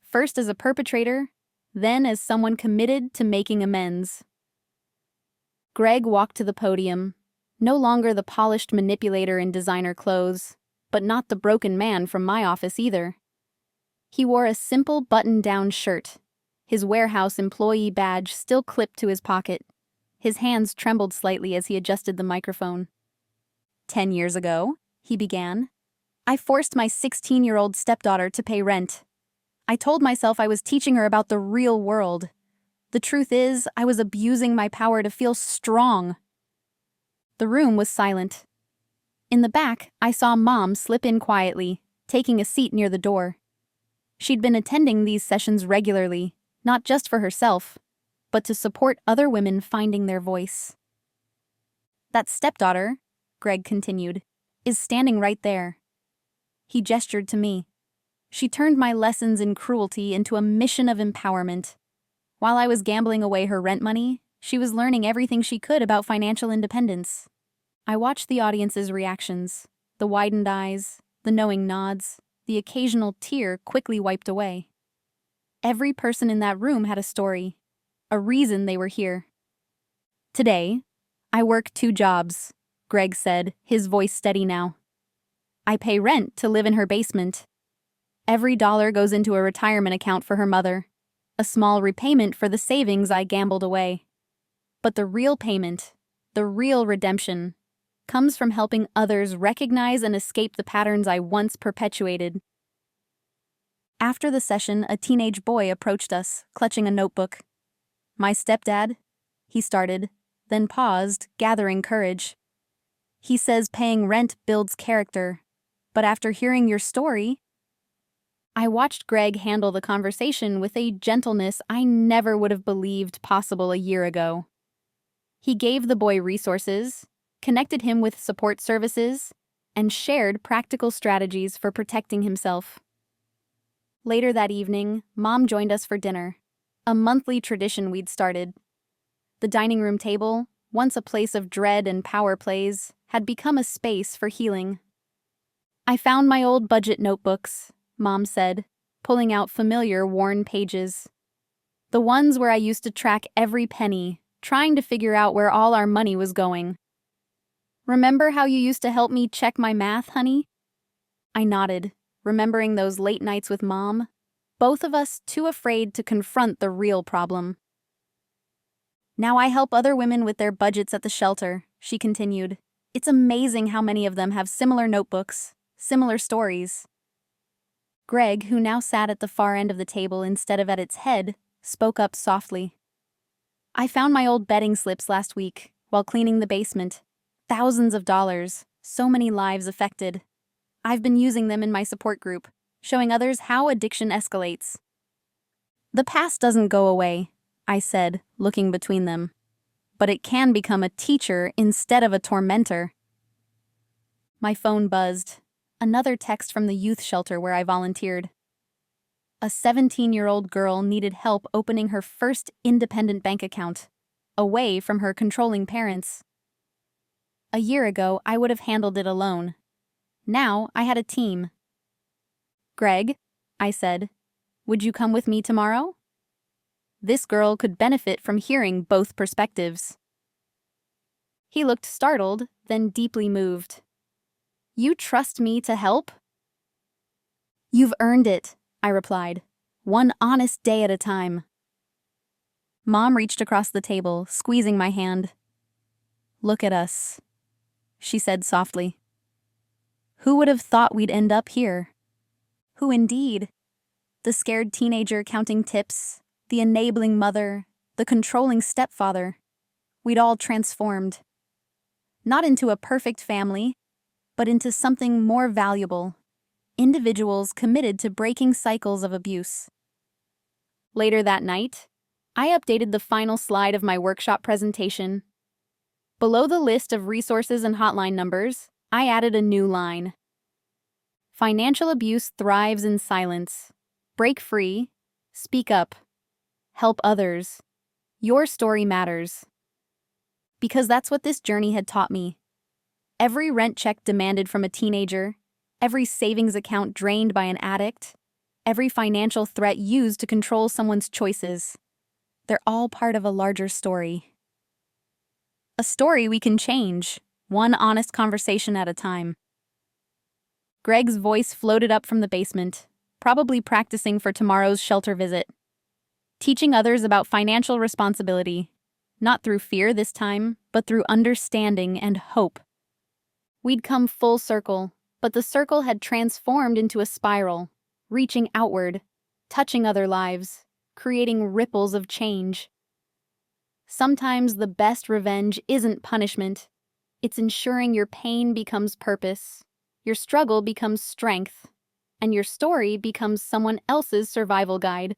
first as a perpetrator, then as someone committed to making amends. Greg walked to the podium, no longer the polished manipulator in designer clothes, but not the broken man from my office either. He wore a simple button-down shirt, his warehouse employee badge still clipped to his pocket. His hands trembled slightly as he adjusted the microphone. 10 years ago, he began, I forced my 16-year-old stepdaughter to pay rent. I told myself I was teaching her about the real world. The truth is, I was abusing my power to feel strong. The room was silent. In the back, I saw Mom slip in quietly, taking a seat near the door. She'd been attending these sessions regularly, not just for herself, but to support other women finding their voice. That stepdaughter, Greg continued, is standing right there. He gestured to me. She turned my lessons in cruelty into a mission of empowerment. While I was gambling away her rent money, she was learning everything she could about financial independence. I watched the audience's reactions, the widened eyes, the knowing nods, the occasional tear quickly wiped away. Every person in that room had a story, a reason they were here. Today, I work 2 jobs, Greg said, his voice steady now. I pay rent to live in her basement. Every dollar goes into a retirement account for her mother, a small repayment for the savings I gambled away. But the real payment, the real redemption, comes from helping others recognize and escape the patterns I once perpetuated. After the session, a teenage boy approached us, clutching a notebook. My stepdad, he started, then paused, gathering courage. He says paying rent builds character, but after hearing your story, I watched Greg handle the conversation with a gentleness I never would have believed possible a year ago. He gave the boy resources, connected him with support services, and shared practical strategies for protecting himself. Later that evening, Mom joined us for dinner, a monthly tradition we'd started. The dining room table, once a place of dread and power plays, had become a space for healing. I found my old budget notebooks, Mom said, pulling out familiar worn pages. The ones where I used to track every penny, trying to figure out where all our money was going. Remember how you used to help me check my math, honey? I nodded, remembering those late nights with Mom, both of us too afraid to confront the real problem. Now I help other women with their budgets at the shelter, she continued. It's amazing how many of them have similar notebooks, similar stories. Greg, who now sat at the far end of the table instead of at its head, spoke up softly. I found my old betting slips last week while cleaning the basement. Thousands of dollars, so many lives affected. I've been using them in my support group, showing others how addiction escalates. The past doesn't go away, I said, looking between them. But it can become a teacher instead of a tormentor. My phone buzzed. Another text from the youth shelter where I volunteered. A 17-year-old girl needed help opening her first independent bank account, away from her controlling parents. A year ago, I would have handled it alone. Now, I had a team. Greg, I said, would you come with me tomorrow? This girl could benefit from hearing both perspectives. He looked startled, then deeply moved. You trust me to help? You've earned it, I replied, one honest day at a time. Mom reached across the table, squeezing my hand. Look at us, she said softly. Who would have thought we'd end up here? Who indeed? The scared teenager counting tips, the enabling mother, the controlling stepfather. We'd all transformed. Not into a perfect family, but into something more valuable. Individuals committed to breaking cycles of abuse. Later that night, I updated the final slide of my workshop presentation. Below the list of resources and hotline numbers, I added a new line. Financial abuse thrives in silence. Break free. Speak up. Help others. Your story matters. Because that's what this journey had taught me. Every rent check demanded from a teenager, every savings account drained by an addict, every financial threat used to control someone's choices. They're all part of a larger story. A story we can change, one honest conversation at a time. Greg's voice floated up from the basement, probably practicing for tomorrow's shelter visit. Teaching others about financial responsibility, not through fear this time, but through understanding and hope. We'd come full circle, but the circle had transformed into a spiral, reaching outward, touching other lives, creating ripples of change. Sometimes the best revenge isn't punishment. It's ensuring your pain becomes purpose, your struggle becomes strength, and your story becomes someone else's survival guide.